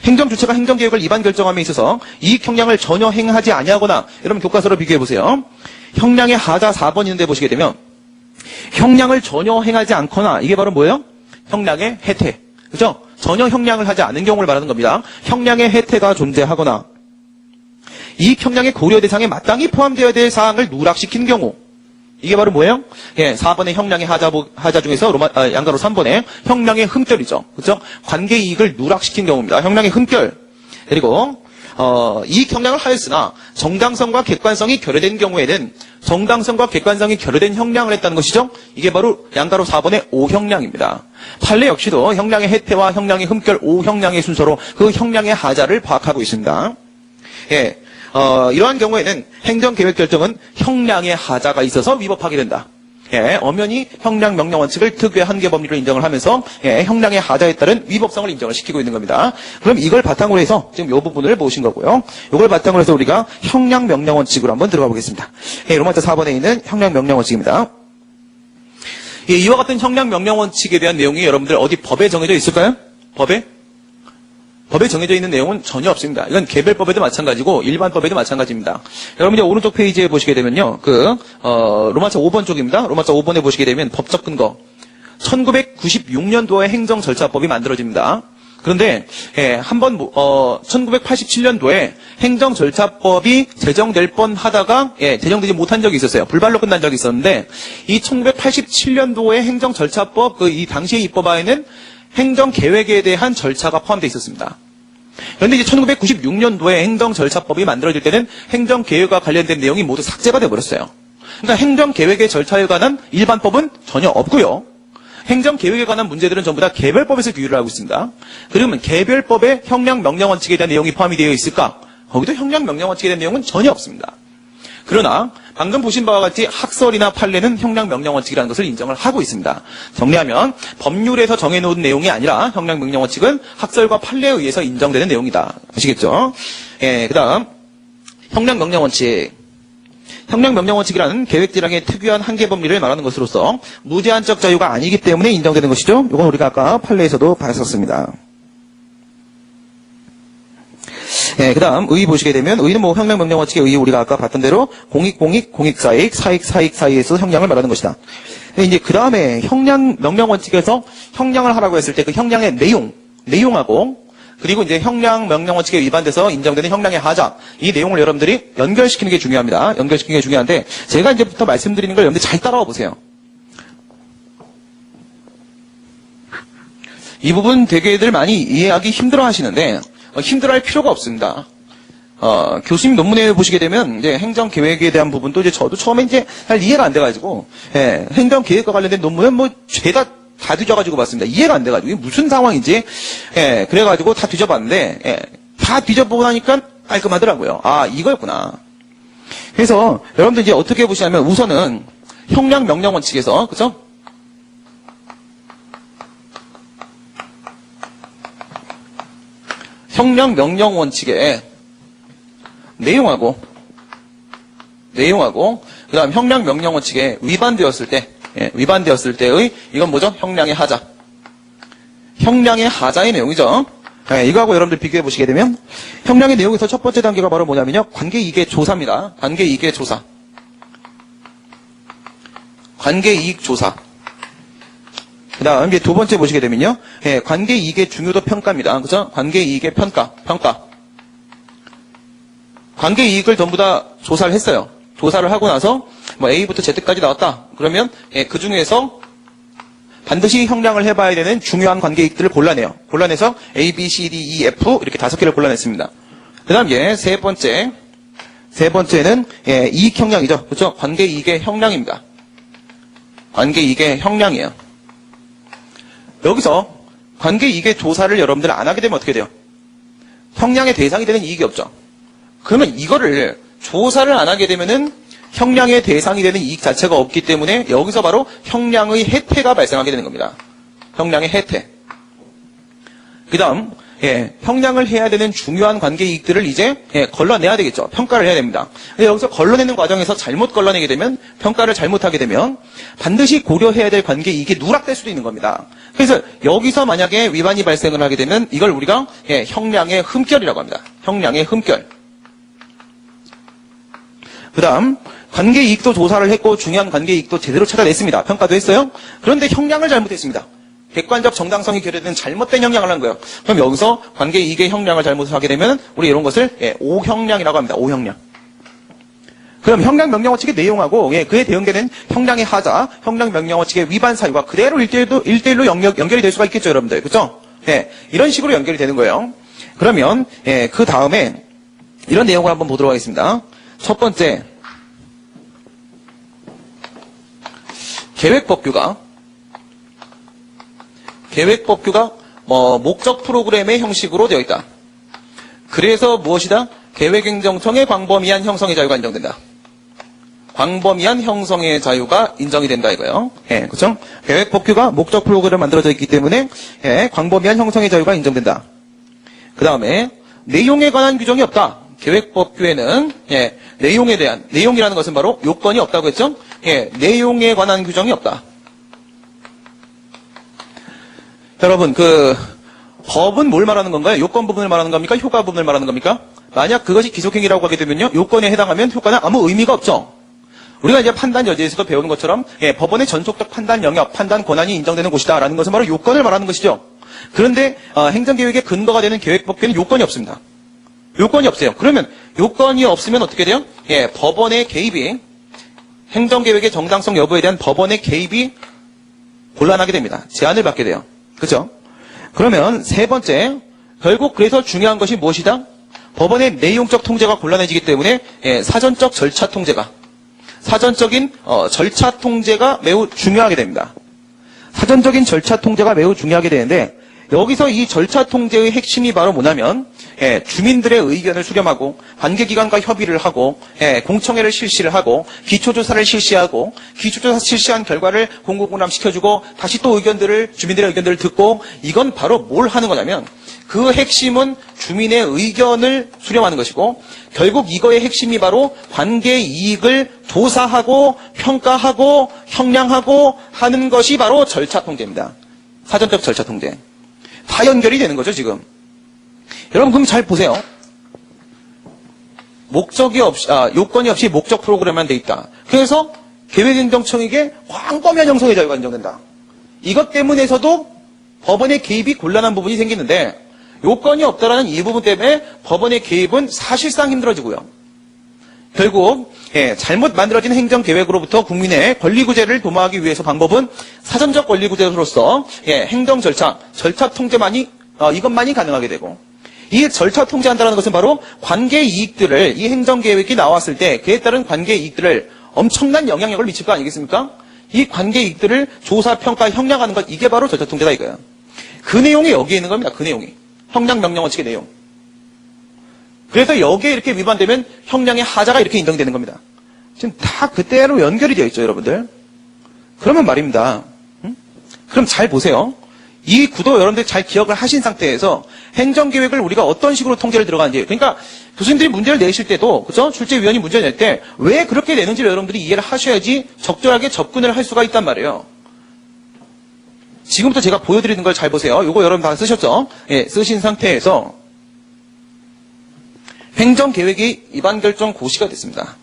행정 주체가 행정 계획을 위반 결정함에 있어서 이익 형량을 전혀 행하지 아니하거나, 여러분 교과서로 비교해 보세요. 형량의 하자 4번 있는데 보시게 되면 형량을 전혀 행하지 않거나, 이게 바로 뭐예요? 형량의 해태. 그죠? 전혀 형량을 하지 않은 경우를 말하는 겁니다. 형량의 해태가 존재하거나, 이익 형량의 고려 대상에 마땅히 포함되어야 될 사항을 누락시킨 경우. 이게 바로 뭐예요? 예, 4번의 형량의 하자 중에서 양가로 3번의 형량의 흠결이죠. 그죠? 관계 이익을 누락시킨 경우입니다. 형량의 흠결. 그리고, 이익 형량을 하였으나 정당성과 객관성이 결여된 경우에는 정당성과 객관성이 결여된 형량을 했다는 것이죠. 이게 바로 양가로 4번의 오형량입니다. 판례 역시도 형량의 해태와 형량의 흠결, 오형량의 순서로 그 형량의 하자를 파악하고 있습니다. 예, 이러한 경우에는 행정계획 결정은 형량의 하자가 있어서 위법하게 된다. 예, 엄연히 형량 명령 원칙을 특유의 한계 법리로 인정을 하면서 예, 형량의 하자에 따른 위법성을 인정을 시키고 있는 겁니다. 그럼 이걸 바탕으로 해서 지금 이 부분을 보신 거고요. 이걸 바탕으로 해서 우리가 형량 명령 원칙으로 한번 들어가 보겠습니다. 예, 로마자 4번에 있는 형량 명령 원칙입니다. 예, 이와 같은 형량 명령 원칙에 대한 내용이 여러분들 어디 법에 정해져 있을까요? 법에 정해져 있는 내용은 전혀 없습니다. 이건 개별법에도 마찬가지고 일반법에도 마찬가지입니다. 여러분 이제 오른쪽 페이지에 보시게 되면요. 로마서 5번 쪽입니다. 로마서 5번에 보시게 되면 법적 근거. 1996년도에 행정절차법이 만들어집니다. 그런데 한번 1987년도에 행정절차법이 제정될 뻔하다가 제정되지 못한 적이 있었어요. 불발로 끝난 적이 있었는데 이 1987년도에 행정절차법 이 당시의 입법안에는 행정계획에 대한 절차가 포함되어 있었습니다. 그런데 이제 1996년도에 행정절차법이 만들어질 때는 행정계획과 관련된 내용이 모두 삭제가 되어버렸어요. 그러니까 행정계획의 절차에 관한 일반법은 전혀 없고요. 행정계획에 관한 문제들은 전부 다 개별법에서 규율을 하고 있습니다. 그러면 개별법에 형량 명령 원칙에 대한 내용이 포함이 되어 있을까? 거기도 형량 명령 원칙에 대한 내용은 전혀 없습니다. 그러나 방금 보신 바와 같이 학설이나 판례는 형량 명령 원칙이라는 것을 인정을 하고 있습니다. 정리하면 법률에서 정해놓은 내용이 아니라 형량 명령 원칙은 학설과 판례에 의해서 인정되는 내용이다. 아시겠죠? 예, 그다음 형량 명령 원칙. 형량 명령 원칙이라는 계획질량의 특유한 한계 법리를 말하는 것으로서 무제한적 자유가 아니기 때문에 인정되는 것이죠. 이건 우리가 아까 판례에서도 봤었습니다. 예, 그 다음, 의 보시게 되면, 의는 형량 명령 원칙의 의, 우리가 아까 봤던 대로, 공익사익, 사익 사이에서 형량을 말하는 것이다. 근데 이제 그 다음에 형량 명령 원칙에서 형량을 하라고 했을 때 그 형량의 내용하고, 그리고 이제 형량 명령 원칙에 위반돼서 인정되는 형량의 하자, 이 내용을 여러분들이 연결시키는 게 중요합니다. 연결시키는 게 중요한데, 제가 이제부터 말씀드리는 걸 여러분들 잘 따라와 보세요. 이 부분 되게들 많이 이해하기 힘들어 하시는데, 힘들어할 필요가 없습니다. 교수님 논문에 보시게 되면 이제 행정계획에 대한 부분도 이제 저도 처음에 이제 잘 이해가 안 돼가지고 행정계획과 관련된 논문은 뭐 죄다 다 뒤져가지고 봤습니다. 이해가 안 돼가지고 이게 무슨 상황인지 그래가지고 다 뒤져봤는데 다 뒤져보고 나니까 깔끔하더라고요. 아 이거였구나. 그래서 여러분들 이제 어떻게 보시냐면 우선은 형량 명령 원칙에서 그죠? 형량 명령 원칙의 내용하고 그다음 형량 명령 원칙에 위반되었을 때의 이건 뭐죠? 형량의 하자. 형량의 하자의 내용이죠. 이거하고 여러분들 비교해 보시게 되면 형량의 내용에서 첫 번째 단계가 바로 뭐냐면요. 관계이익의 조사입니다. 관계이익의 조사. 관계이익 조사. 그 다음, 이제 두 번째 보시게 되면요. 관계이익의 중요도 평가입니다. 그죠? 관계이익의 평가. 관계이익을 전부 다 조사를 했어요. 조사를 하고 나서, A부터 Z까지 나왔다. 그러면, 그 중에서 반드시 형량을 해봐야 되는 중요한 관계이익들을 골라내요. 골라내서 A, B, C, D, E, F 이렇게 5개를 골라냈습니다. 그 다음, 세 번째는, 이익 형량이죠. 그죠? 관계이익의 형량입니다. 관계이익의 형량이에요. 여기서 관계이익의 조사를 여러분들 안 하게 되면 어떻게 돼요? 형량의 대상이 되는 이익이 없죠. 그러면 이거를 조사를 안 하게 되면은 형량의 대상이 되는 이익 자체가 없기 때문에 여기서 바로 형량의 혜택가 발생하게 되는 겁니다. 형량의 혜택. 그 다음, 형량을 해야 되는 중요한 관계 이익들을 이제, 걸러내야 되겠죠. 평가를 해야 됩니다. 여기서 걸러내는 과정에서 잘못 걸러내게 되면, 평가를 잘못하게 되면, 반드시 고려해야 될 관계 이익이 누락될 수도 있는 겁니다. 그래서 여기서 만약에 위반이 발생을 하게 되면, 이걸 우리가, 형량의 흠결이라고 합니다. 형량의 흠결. 그 다음, 관계 이익도 조사를 했고, 중요한 관계 이익도 제대로 찾아냈습니다. 평가도 했어요. 그런데 형량을 잘못했습니다. 객관적 정당성이 결여된 잘못된 형량을 한 거예요. 그럼 여기서 관계 이익의 형량을 잘못하게 되면 우리 이런 것을 오형량이라고 합니다. 오형량. 그럼 형량 명령어칙의 내용하고 그에 대응되는 형량의 하자, 형량 명령어칙의 위반 사유가 그대로 1대1로 연결이 될 수가 있겠죠, 여러분들. 그렇죠? 이런 식으로 연결이 되는 거예요. 그러면 그 다음에 이런 내용을 한번 보도록 하겠습니다. 첫 번째, 계획법규가 목적 프로그램의 형식으로 되어 있다. 그래서 무엇이다? 계획행정청의 광범위한 형성의 자유가 인정된다. 광범위한 형성의 자유가 인정이 된다 이거예요. 그렇죠? 계획법규가 목적 프로그램으로 만들어져 있기 때문에 광범위한 형성의 자유가 인정된다. 그 다음에 내용에 관한 규정이 없다. 계획법규에는 내용이라는 것은 바로 요건이 없다고 했죠? 내용에 관한 규정이 없다. 여러분, 법은 뭘 말하는 건가요? 요건 부분을 말하는 겁니까? 효과 부분을 말하는 겁니까? 만약 그것이 기속행위라고 하게 되면요, 요건에 해당하면 효과는 아무 의미가 없죠. 우리가 이제 판단 여지에서도 배우는 것처럼, 법원의 전속적 판단 영역, 판단 권한이 인정되는 곳이다라는 것은 바로 요건을 말하는 것이죠. 그런데, 행정계획의 근거가 되는 계획법규에는 요건이 없습니다. 요건이 없어요. 그러면, 요건이 없으면 어떻게 돼요? 법원의 개입이, 행정계획의 정당성 여부에 대한 법원의 개입이 곤란하게 됩니다. 제한을 받게 돼요. 그죠? 그러면 세 번째, 결국 그래서 중요한 것이 무엇이다? 법원의 내용적 통제가 곤란해지기 때문에 사전적 절차 통제가, 사전적인 절차 통제가 매우 중요하게 됩니다. 사전적인 절차 통제가 매우 중요하게 되는데 여기서 이 절차 통제의 핵심이 바로 뭐냐면 주민들의 의견을 수렴하고 관계기관과 협의를 하고 공청회를 실시를 하고 기초조사를 실시하고 기초조사 실시한 결과를 공공공람시켜주고 다시 또 주민들의 의견들을 듣고 이건 바로 뭘 하는 거냐면 그 핵심은 주민의 의견을 수렴하는 것이고 결국 이거의 핵심이 바로 관계 이익을 조사하고 평가하고 형량하고 하는 것이 바로 절차 통제입니다. 사전적 절차 통제. 다 연결이 되는 거죠, 지금. 여러분, 그럼 잘 보세요. 요건이 없이 목적 프로그램만 돼 있다. 그래서 계획행정청에게 광범위한 형성의 자유가 인정된다. 이것 때문에서도 법원의 개입이 곤란한 부분이 생기는데 요건이 없다라는 이 부분 때문에 법원의 개입은 사실상 힘들어지고요. 결국 잘못 만들어진 행정계획으로부터 국민의 권리구제를 도모하기 위해서 방법은 사전적 권리구제로서 행정 절차 이것만이 가능하게 되고 이 절차 통제한다는 것은 바로 관계 이익들을 이 행정계획이 나왔을 때 그에 따른 관계 이익들을 엄청난 영향력을 미칠 거 아니겠습니까? 이 관계 이익들을 조사, 평가, 형량하는 것 이게 바로 절차 통제다 이거예요. 그 내용이 여기에 있는 겁니다. 그 내용이. 형량 명령어칙의 내용. 그래서 여기에 이렇게 위반되면 형량의 하자가 이렇게 인정되는 겁니다. 지금 다 그때로 연결이 되어 있죠, 여러분들. 그러면 말입니다. 그럼 잘 보세요. 이 구도 여러분들 잘 기억을 하신 상태에서 행정계획을 우리가 어떤 식으로 통제를 들어가는지. 그러니까 교수님들이 문제를 내실 때도, 그죠? 출제위원이 문제를 낼 때 왜 그렇게 내는지를 여러분들이 이해를 하셔야지 적절하게 접근을 할 수가 있단 말이에요. 지금부터 제가 보여드리는 걸 잘 보세요. 이거 여러분 다 쓰셨죠? 쓰신 상태에서 행정계획이 위반결정 고시가 됐습니다.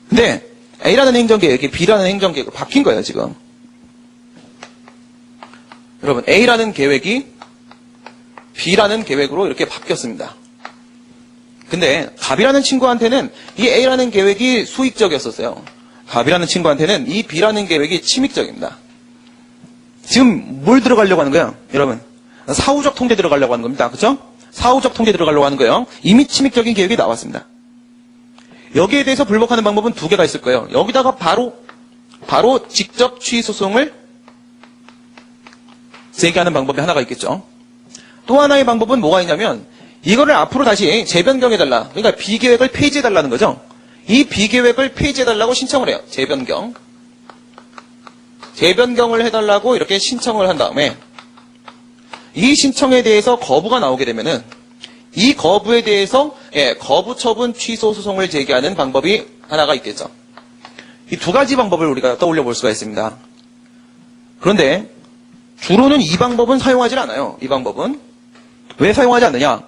근데 A라는 행정계획이 B라는 행정계획으로 바뀐 거예요, 지금. 여러분, A라는 계획이 B라는 계획으로 이렇게 바뀌었습니다. 근데 갑이라는 친구한테는 이 A라는 계획이 수익적이었었어요. 갑이라는 친구한테는 이 B라는 계획이 침익적입니다. 지금 뭘 들어가려고 하는 거예요? 여러분, 사후적 통제 들어가려고 하는 겁니다. 그렇죠? 사후적 통제 들어가려고 하는 거예요. 이미 침익적인 계획이 나왔습니다. 여기에 대해서 불복하는 방법은 두 개가 있을 거예요. 여기다가 바로 직접 취소송을 제기하는 방법이 하나가 있겠죠. 또 하나의 방법은 뭐가 있냐면 이거를 앞으로 다시 재변경해달라. 그러니까 B계획을 폐지해달라는 거죠. 이 비계획을 폐지해달라고 신청을 해요. 재변경. 재변경을 해달라고 이렇게 신청을 한 다음에 이 신청에 대해서 거부가 나오게 되면은 이 거부에 대해서 거부 처분 취소 소송을 제기하는 방법이 하나가 있겠죠. 이 두 가지 방법을 우리가 떠올려 볼 수가 있습니다. 그런데 주로는 이 방법은 사용하지 않아요. 이 방법은 왜 사용하지 않느냐?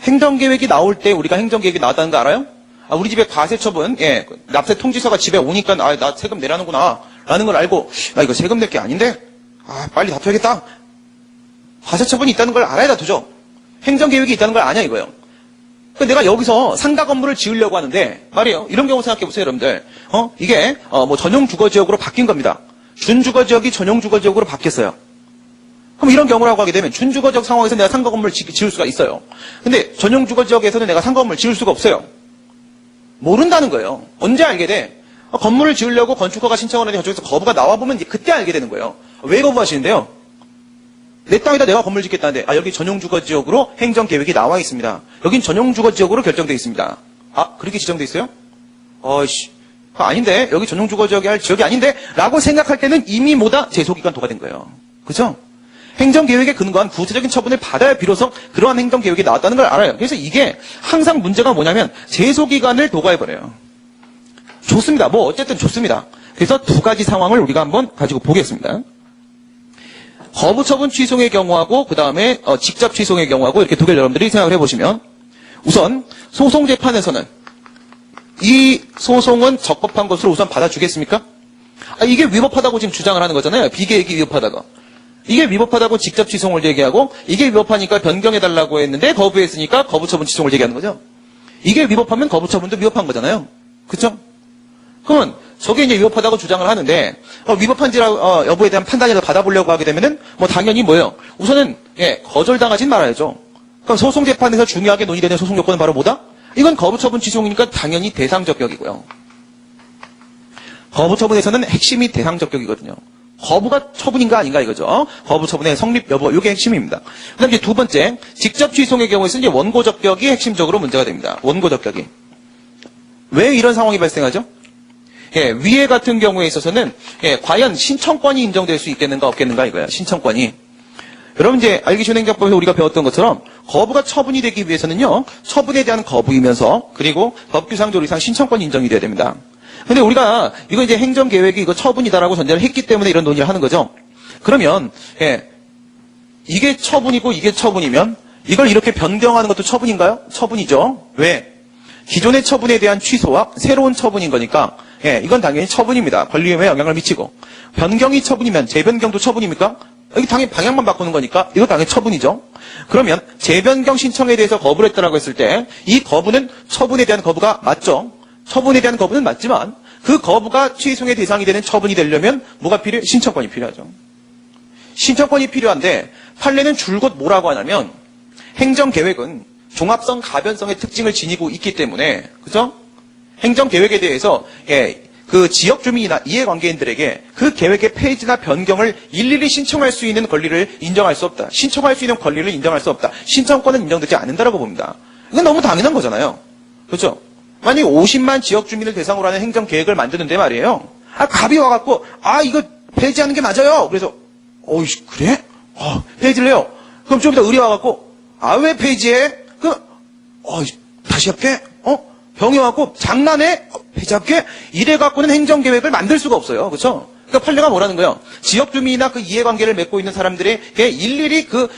행정계획이 나올 때 우리가 행정계획이 나왔다는 거 알아요? 우리 집에 과세처분, 납세 통지서가 집에 오니까 나 세금 내라는구나 라는 걸 알고 이거 세금 낼 게 아닌데 빨리 다퉈야겠다. 과세처분이 있다는 걸 알아야 다투죠. 행정계획이 있다는 걸 아냐 이거예요. 내가 여기서 상가 건물을 지으려고 하는데 말이에요. 이런 경우 생각해 보세요, 여러분들. 이게 뭐 전용 주거지역으로 바뀐 겁니다. 준주거지역이 전용 주거지역으로 바뀌었어요. 그럼 이런 경우라고 하게 되면 준주거지역 상황에서 내가 상가 건물을 지을 수가 있어요. 근데 전용 주거지역에서는 내가 상가 건물을 지을 수가 없어요. 모른다는 거예요. 언제 알게 돼? 건물을 지으려고 건축허가 신청을 하는데 저쪽에서 거부가 나와보면 이제 그때 알게 되는 거예요. 왜 거부하시는데요? 내 땅에다 내가 건물 짓겠다는데 여기 전용주거지역으로 행정계획이 나와 있습니다. 여긴 전용주거지역으로 결정되어 있습니다. 그렇게 지정되어 있어요? 아닌데 여기 전용주거지역이 할 지역이 아닌데 라고 생각할 때는 이미 뭐다? 제소기간 도과된 거예요. 그죠? 행정계획에 근거한 구체적인 처분을 받아야 비로소 그러한 행정계획이 나왔다는 걸 알아요. 그래서 이게 항상 문제가 뭐냐면 제소기간을 도과해버려요. 좋습니다. 뭐 어쨌든 좋습니다. 그래서 두 가지 상황을 우리가 한번 가지고 보겠습니다. 거부처분 취소의 경우하고 그 다음에 직접 취소의 경우하고 이렇게 두 개를 여러분들이 생각을 해보시면 우선 소송재판에서는 이 소송은 적법한 것으로 우선 받아주겠습니까? 이게 위법하다고 지금 주장을 하는 거잖아요. 비계획이 위법하다고. 이게 위법하다고 직접 취소를 제기하고 이게 위법하니까 변경해달라고 했는데 거부했으니까 거부처분 취소를 제기하는 거죠. 이게 위법하면 거부처분도 위법한 거잖아요. 그렇죠? 그러면 저게 이제 위법하다고 주장을 하는데 위법한지 여부에 대한 판단이라도 받아보려고 하게 되면은 뭐 당연히 뭐예요? 우선은 거절당하진 말아야죠. 그럼 소송 재판에서 중요하게 논의되는 소송 요건은 바로 뭐다? 이건 거부처분 취소이니까 당연히 대상적격이고요. 거부처분에서는 핵심이 대상적격이거든요. 거부가 처분인가 아닌가 이거죠. 거부처분의 성립 여부 이게 핵심입니다. 그다음 이제 두 번째 직접 취소의 경우에서는 이제 원고적격이 핵심적으로 문제가 됩니다. 원고적격이 왜 이런 상황이 발생하죠? 위에 같은 경우에 있어서는 과연 신청권이 인정될 수 있겠는가 없겠는가 이거야. 신청권이. 여러분 이제 알기 쉬운 행정법에서 우리가 배웠던 것처럼 거부가 처분이 되기 위해서는요. 처분에 대한 거부이면서 그리고 법규상 조리상 신청권이 인정이 돼야 됩니다. 근데 우리가 이거 이제 행정계획이 이거 처분이다라고 전제를 했기 때문에 이런 논의를 하는 거죠. 그러면 이게 처분이고 이게 처분이면 이걸 이렇게 변경하는 것도 처분인가요? 처분이죠. 왜? 기존의 처분에 대한 취소와 새로운 처분인 거니까 이건 당연히 처분입니다. 권리위험에 영향을 미치고 변경이 처분이면 재변경도 처분입니까? 여기 당연히 방향만 바꾸는 거니까 이거 당연히 처분이죠. 그러면 재변경 신청에 대해서 거부를 했다라고 했을 때 이 거부는 처분에 대한 거부가 맞죠. 처분에 대한 거부는 맞지만 그 거부가 취소의 대상이 되는 처분이 되려면 뭐가 필요해요? 신청권이 필요하죠. 신청권이 필요한데 판례는 줄곧 뭐라고 하냐면 행정계획은 종합성, 가변성의 특징을 지니고 있기 때문에 그죠? 행정계획에 대해서 그 지역 주민이나 이해관계인들에게 그 계획의 폐지나 변경을 일일이 신청할 수 있는 권리를 인정할 수 없다. 신청할 수 있는 권리를 인정할 수 없다. 신청권은 인정되지 않는다라고 봅니다. 이건 너무 당연한 거잖아요. 그렇죠? 만약 50만 지역 주민을 대상으로 하는 행정계획을 만드는데 말이에요. 갑이 와갖고 이거 폐지하는 게 맞아요. 그래서 그래? 폐지를 해요. 그럼 좀 이따 의뢰 와갖고 왜 폐지해? 다시 할게? 병이 와갖고 장난해? 폐지할게? 이래갖고는 행정계획을 만들 수가 없어요. 그렇죠? 그러니까 판례가 뭐라는 거예요? 지역 주민이나 그 이해관계를 맺고 있는 사람들에게 일일이 그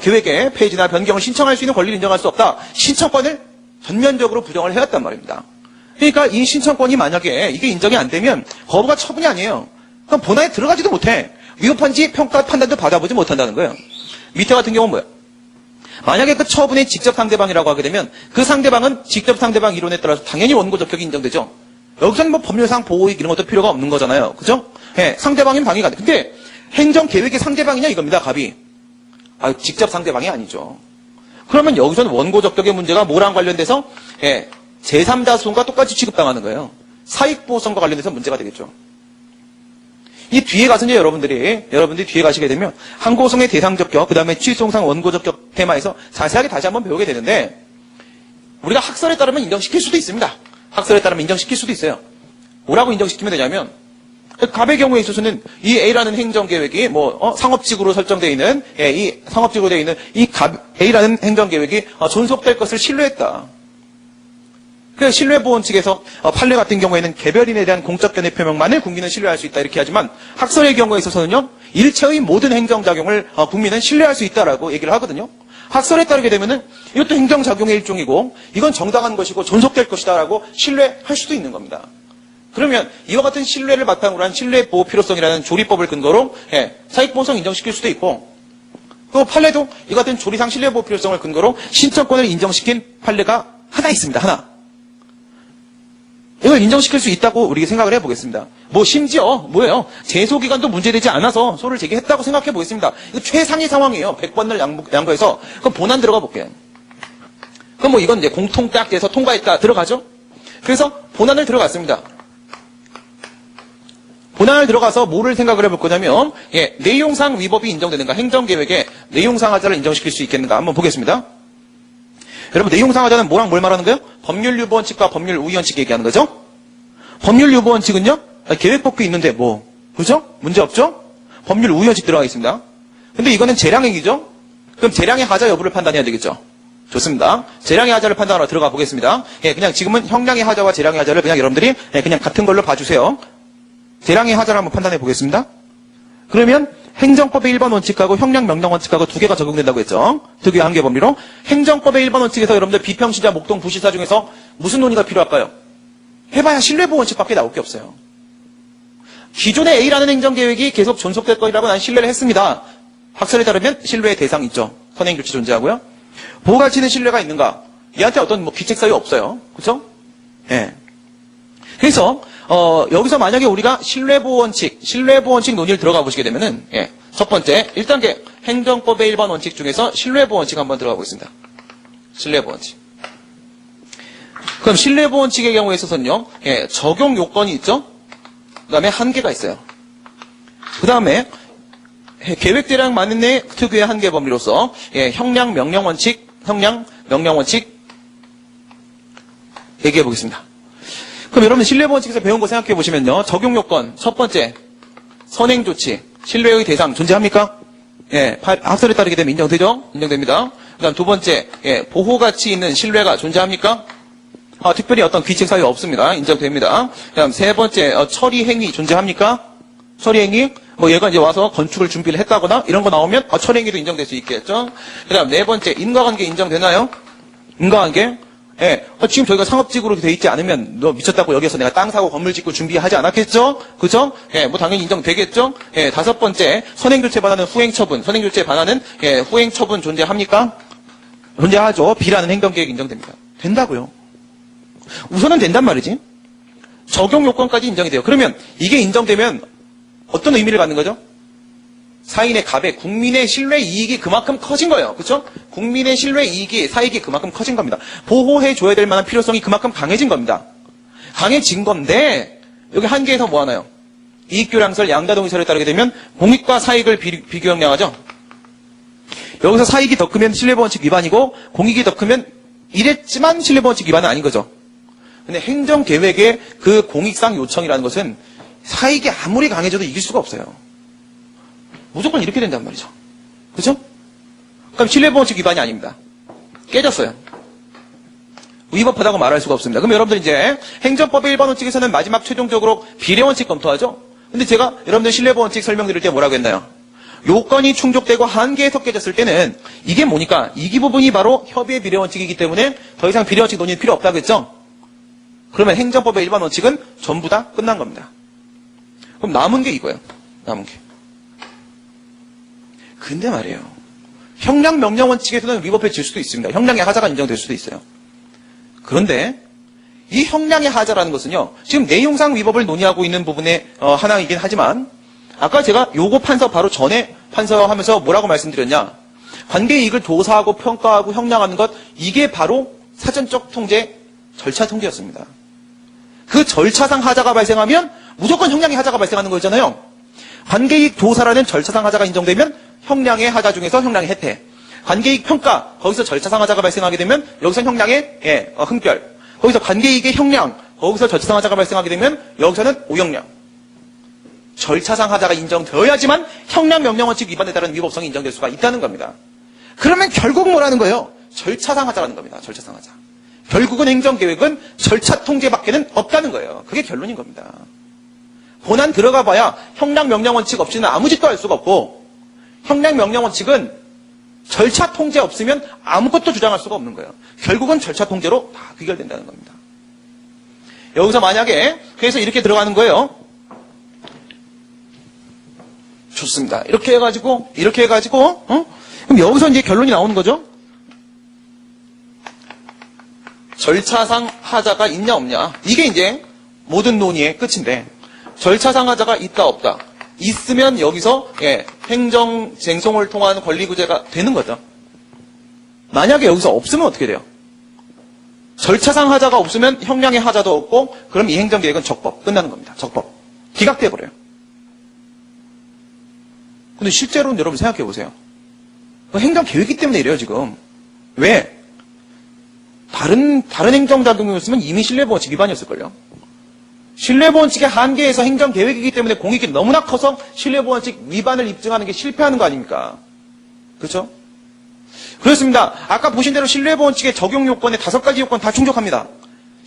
계획의 폐지나 변경을 신청할 수 있는 권리를 인정할 수 없다. 신청권을 전면적으로 부정을 해왔단 말입니다. 그러니까 이 신청권이 만약에 이게 인정이 안 되면 거부가 처분이 아니에요. 그럼 본안에 들어가지도 못해. 위법한지 평가 판단도 받아보지 못한다는 거예요. 밑에 같은 경우는 뭐예요? 만약에 그 처분의 직접 상대방이라고 하게 되면 그 상대방은 직접 상대방 이론에 따라서 당연히 원고 적격이 인정되죠. 여기서는 뭐 법률상 보호익 이런 것도 필요가 없는 거잖아요. 그죠? 상대방이면 방해가 돼. 근데 행정계획의 상대방이냐 이겁니다. 갑이. 직접 상대방이 아니죠. 그러면 여기서는 원고 적격의 문제가 뭐랑 관련돼서 제3자손과 똑같이 취급당하는 거예요. 사익보호성과 관련돼서 문제가 되겠죠. 이 뒤에 가서 이제 여러분들이 뒤에 가시게 되면 항고성의 대상적격, 그 다음에 취소상 원고적격 테마에서 자세하게 다시 한번 배우게 되는데 우리가 학설에 따르면 인정시킬 수도 있습니다. 학설에 따르면 인정시킬 수도 있어요. 뭐라고 인정시키면 되냐면 갑의 경우에 있어서는 이 A라는 행정계획이 상업직으로 설정되어 있는 이 상업직으로 되어 있는 이 A라는 행정계획이 존속될 것을 신뢰했다. 그 신뢰보원 측에서 판례 같은 경우에는 개별인에 대한 공적 견해 표명만을 국민은 신뢰할 수 있다 이렇게 하지만 학설의 경우에 있어서는요 일체의 모든 행정작용을 국민은 신뢰할 수 있다라고 얘기를 하거든요. 학설에 따르게 되면은 이것도 행정작용의 일종이고 이건 정당한 것이고 존속될 것이다라고 신뢰할 수도 있는 겁니다. 그러면 이와 같은 신뢰를 바탕으로 한 신뢰보호 필요성이라는 조리법을 근거로 사익보호성 인정시킬 수도 있고 또 판례도 이 같은 조리상 신뢰보호 필요성을 근거로 신청권을 인정시킨 판례가 하나 있습니다. 하나. 이걸 인정시킬 수 있다고 우리가 생각을 해보겠습니다. 심지어 뭐예요? 제소기간도 문제되지 않아서 소를 제기했다고 생각해 보겠습니다. 이거 최상의 상황이에요. 100번을 양보해서. 그럼 본안 들어가 볼게요. 그럼 이건 이제 공통 딱 돼서 통과했다 들어가죠? 그래서 본안을 들어갔습니다. 본안을 들어가서 뭐를 생각을 해볼 거냐면 내용상 위법이 인정되는가 행정계획에 내용상 하자를 인정시킬 수 있겠는가 한번 보겠습니다. 여러분 내용상 하자는 뭐랑 뭘 말하는 거예요? 법률 유보 원칙과 법률 우위 원칙 얘기하는 거죠. 법률 유보 원칙은요. 계획법규 있는데 그죠? 문제 없죠? 법률 우위 원칙 들어가 있습니다. 근데 이거는 재량행위죠. 그럼 재량의 하자 여부를 판단해야 되겠죠. 좋습니다. 재량의 하자를 판단하러 들어가 보겠습니다. 그냥 지금은 형량의 하자와 재량의 하자를 그냥 여러분들이 그냥 같은 걸로 봐주세요. 재량의 하자를 한번 판단해 보겠습니다. 그러면 행정법의 1번 원칙하고 형량 명령 원칙하고 두 개가 적용된다고 했죠. 특유의 한계 법리로. 행정법의 1번 원칙에서 여러분들 비평시자, 목동, 부시사 중에서 무슨 논의가 필요할까요? 해봐야 신뢰보호 원칙밖에 나올 게 없어요. 기존의 A라는 행정계획이 계속 존속될 것이라고 난 신뢰를 했습니다. 학설에 따르면 신뢰의 대상 있죠. 선행조치 존재하고요. 보호가치는 신뢰가 있는가? 얘한테 어떤 귀책사유 없어요. 그렇죠? 그래서 여기서 만약에 우리가 신뢰보호 원칙 논의를 들어가 보시게 되면은, 첫 번째, 1단계, 행정법의 1번 원칙 중에서 신뢰보호 원칙 한번 들어가 보겠습니다. 신뢰보호 원칙. 그럼 신뢰보호 원칙의 경우에 있어서는요, 적용 요건이 있죠? 그 다음에 한계가 있어요. 그 다음에, 계획대량 많은 내 특유의 한계 범위로서, 형량 명령 원칙 얘기해 보겠습니다. 그럼 여러분 신뢰보호 원칙에서 배운 거 생각해 보시면요. 적용 요건 첫 번째 선행조치 신뢰의 대상 존재합니까? 학설에 따르게 되면 인정되죠? 인정됩니다. 그다음 두 번째 보호가치 있는 신뢰가 존재합니까? 특별히 어떤 귀책 사유 없습니다. 인정됩니다. 그다음 세 번째 처리 행위 존재합니까? 처리 행위 얘가 이제 와서 건축을 준비를 했다거나 이런 거 나오면 처리 행위도 인정될 수 있겠죠. 그다음 네 번째 인과관계 인정되나요? 인과관계 지금 저희가 상업직으로 돼 있지 않으면 너 미쳤다고 여기서 내가 땅 사고 건물 짓고 준비하지 않았겠죠? 그죠? 당연히 인정되겠죠? 다섯 번째, 선행조치에 반하는 후행처분. 선행조치에 반하는 후행처분 존재합니까? 존재하죠. B라는 행정계획 인정됩니다. 된다고요. 우선은 된단 말이지. 적용 요건까지 인정이 돼요. 그러면 이게 인정되면 어떤 의미를 갖는 거죠? 사인의 갑에 국민의 신뢰 이익이 그만큼 커진 거예요. 그렇죠? 국민의 신뢰 이익이 사익이 그만큼 커진 겁니다. 보호해줘야 될 만한 필요성이 그만큼 강해진 겁니다. 강해진 건데 여기 한계에서 뭐 하나요? 이익교량설 양다동의설에 따르게 되면 공익과 사익을 비교형량하죠. 여기서 사익이 더 크면 신뢰보원칙 위반이고 공익이 더 크면 이랬지만 신뢰보원칙 위반은 아닌 거죠. 근데 행정계획의 그 공익상 요청이라는 것은 사익이 아무리 강해져도 이길 수가 없어요. 무조건 이렇게 된단 말이죠. 그죠? 그럼 신뢰보원칙 위반이 아닙니다. 깨졌어요. 위법하다고 말할 수가 없습니다. 그럼 여러분들 이제 행정법의 1번 원칙에서는 마지막 최종적으로 비례원칙 검토하죠? 근데 제가 여러분들 신뢰보원칙 설명드릴 때 뭐라고 했나요? 요건이 충족되고 한계에서 깨졌을 때는 이게 뭐니까? 이 부분이 바로 협의의 비례원칙이기 때문에 더 이상 비례원칙 논의는 필요 없다고 했죠? 그러면 행정법의 1번 원칙은 전부 다 끝난 겁니다. 그럼 남은 게 이거예요. 남은 게. 근데 말이에요. 형량 명령 원칙에서는 위법해질 수도 있습니다. 형량의 하자가 인정될 수도 있어요. 그런데 이 형량의 하자라는 것은요. 지금 내용상 위법을 논의하고 있는 부분의 하나이긴 하지만 아까 제가 요거 판서 바로 전에 판서하면서 뭐라고 말씀드렸냐. 관계이익을 조사하고 평가하고 형량하는 것 이게 바로 사전적 통제 절차 통제였습니다. 그 절차상 하자가 발생하면 무조건 형량의 하자가 발생하는 거였잖아요. 관계이익 조사라는 절차상 하자가 인정되면 형량의 하자 중에서 형량의 혜택. 관계이익 평가, 거기서 절차상 하자가 발생하게 되면 여기서 형량의 흥별. 거기서 관계이익의 형량, 거기서 절차상 하자가 발생하게 되면 여기서는 오형량. 절차상 하자가 인정되어야지만 형량 명령 원칙 위반에 따른 위법성이 인정될 수가 있다는 겁니다. 그러면 결국 뭐라는 거예요? 절차상 하자라는 겁니다. 절차상 하자. 결국은 행정계획은 절차 통제밖에는 없다는 거예요. 그게 결론인 겁니다. 본안 들어가 봐야 형량 명령 원칙 없이는 아무 짓도 할 수가 없고, 형량 명령 원칙은 절차 통제 없으면 아무것도 주장할 수가 없는 거예요. 결국은 절차 통제로 다 귀결된다는 겁니다. 여기서 만약에 그래서 이렇게 들어가는 거예요. 좋습니다. 이렇게 해가지고 그럼 여기서 이제 결론이 나오는 거죠. 절차상 하자가 있냐 없냐, 이게 이제 모든 논의의 끝인데, 절차상 하자가 있다 없다, 있으면 여기서 행정쟁송을 통한 권리구제가 되는 거죠. 만약에 여기서 없으면 어떻게 돼요? 절차상 하자가 없으면 형량의 하자도 없고, 그럼 이 행정계획은 적법, 끝나는 겁니다. 적법. 기각돼 버려요. 근데 실제로는 여러분 생각해 보세요. 행정계획이기 때문에 이래요, 지금. 왜? 다른 행정작용이었으면 이미 신뢰보원칙 위반이었을걸요. 신뢰보원칙의 한계에서 행정계획이기 때문에 공익이 너무나 커서 신뢰보원칙 위반을 입증하는 게 실패하는 거 아닙니까? 그렇죠? 그렇습니다. 아까 보신 대로 신뢰보원칙의 적용 요건에 5가지 요건 다 충족합니다.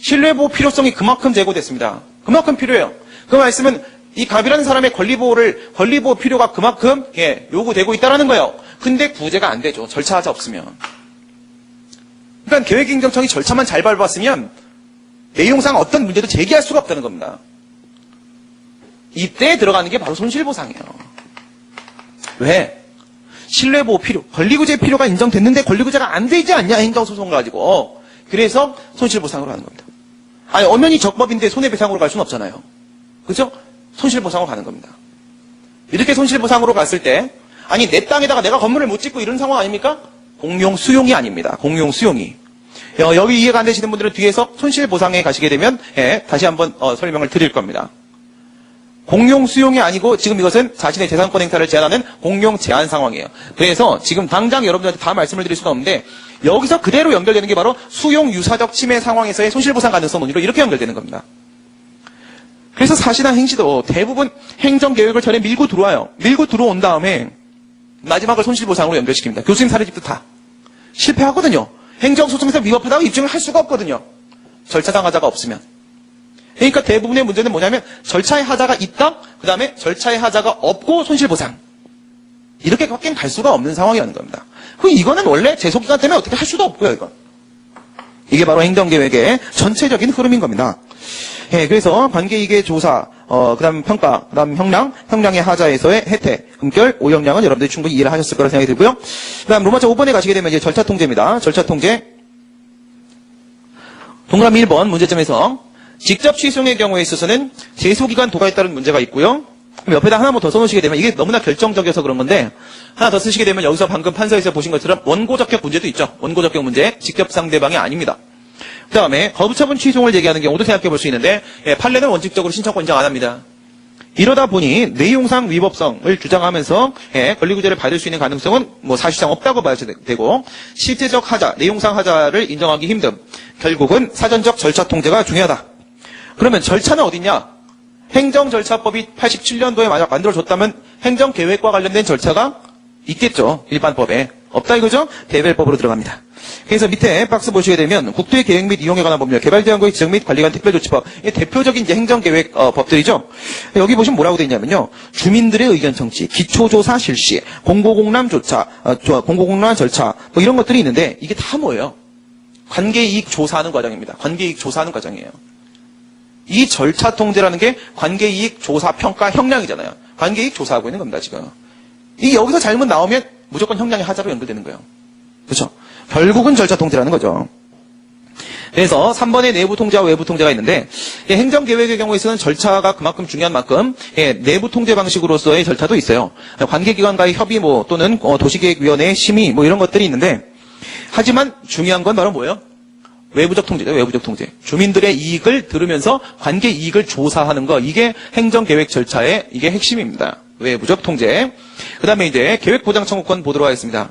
신뢰보호 필요성이 그만큼 제고됐습니다. 그만큼 필요해요. 그 말씀은 이 갑이라는 사람의 권리보호 필요가 그만큼 요구되고 있다는 거예요. 근데 구제가 안 되죠. 절차하자 없으면. 그러니까 계획행정청이 절차만 잘 밟았으면 내용상 어떤 문제도 제기할 수가 없다는 겁니다. 이때 들어가는 게 바로 손실보상이에요. 왜? 신뢰보호 필요, 권리구제 필요가 인정됐는데 권리구제가 안 되지 않냐, 행정소송을 가지고. 그래서 손실보상으로 하는 겁니다. 아니, 엄연히 적법인데 손해배상으로 갈 수는 없잖아요. 그죠? 손실보상으로 가는 겁니다. 이렇게 손실보상으로 갔을 때, 아니, 내 땅에다가 내가 건물을 못 짓고 이런 상황 아닙니까? 공용수용이 아닙니다. 공용수용이. 여기 이해가 안 되시는 분들은 뒤에서 손실보상에 가시게 되면 다시 한번 설명을 드릴 겁니다. 공용수용이 아니고 지금 이것은 자신의 재산권 행사를 제한하는 공용제한 상황이에요. 그래서 지금 당장 여러분들한테 다 말씀을 드릴 수는 없는데 여기서 그대로 연결되는 게 바로 수용유사적 침해 상황에서의 손실보상 가능성 논의로 이렇게 연결되는 겁니다. 그래서 사실상 행시도 대부분 행정계획을 전에 밀고 들어와요. 밀고 들어온 다음에 마지막을 손실보상으로 연결시킵니다. 교수님 사례집도 다 실패하거든요. 행정소송에서 위법하다고 입증을 할 수가 없거든요. 절차상 하자가 없으면. 그러니까 대부분의 문제는 뭐냐면 절차의 하자가 있다, 그 다음에 절차의 하자가 없고 손실보상. 이렇게밖에 갈 수가 없는 상황이라는 겁니다. 이거는 원래 제소기간 때문에 어떻게 할 수도 없고요. 이건. 이게 바로 행정계획의 전체적인 흐름인 겁니다. 그래서 관계이익의 조사, 그 다음 평가, 그 다음 형량의 하자에서의 혜택, 금결, 오형량은 여러분들이 충분히 이해를 하셨을 거라 생각이 들고요. 그 다음 로마자 5번에 가시게 되면 이제 절차 통제입니다. 절차 통제. 동그라미 1번 문제점에서 직접 취소의 경우에 있어서는 제소기간 도과에 따른 문제가 있고요. 그럼 옆에다 하나 더 써놓으시게 되면 이게 너무나 결정적이어서 그런 건데 하나 더 쓰시게 되면 여기서 방금 판서에서 보신 것처럼 원고적격 문제도 있죠. 원고적격 문제, 직접 상대방이 아닙니다. 그 다음에 거부처분 취소를 얘기하는 경우도 생각해 볼 수 있는데 판례는 원칙적으로 신청권 인정 안 합니다. 이러다 보니 내용상 위법성을 주장하면서 권리구제를 받을 수 있는 가능성은 사실상 없다고 봐야 되고 실제적 하자, 내용상 하자를 인정하기 힘듦. 결국은 사전적 절차 통제가 중요하다. 그러면 절차는 어딨냐? 행정절차법이 87년도에 만약 만들어졌다면 행정계획과 관련된 절차가 있겠죠. 일반법에. 없다 이거죠? 개별법으로 들어갑니다. 그래서 밑에 박스 보시게 되면 국토의 계획 및 이용에 관한 법률, 개발대항구의 지정 및 관리 관 특별조치법, 이 대표적인 이제 행정계획 법들이죠. 여기 보시면 뭐라고 되어 있냐면요, 주민들의 의견 청취, 기초조사 실시, 공고공람 조차, 공고공람 절차, 이런 것들이 있는데 이게 다 뭐예요? 관계이익 조사하는 과정입니다. 관계이익 조사하는 과정이에요. 이 절차 통제라는 게 관계이익 조사 평가 형량이잖아요. 관계이익 조사하고 있는 겁니다 지금. 이 여기서 잘못 나오면 무조건 형량의 하자로 연결되는 거예요. 그렇죠? 결국은 절차 통제라는 거죠. 그래서 3번의 내부 통제와 외부 통제가 있는데 행정계획의 경우에 있어서는 절차가 그만큼 중요한 만큼 내부 통제 방식으로서의 절차도 있어요. 관계기관과의 협의 또는 도시계획위원회의 심의 이런 것들이 있는데 하지만 중요한 건 바로 뭐예요? 외부적 통제죠. 외부적 통제. 주민들의 이익을 들으면서 관계 이익을 조사하는 거, 이게 행정계획 절차의 이게 핵심입니다. 외부적 통제. 그 다음에 이제 계획보장 청구권 보도록 하겠습니다.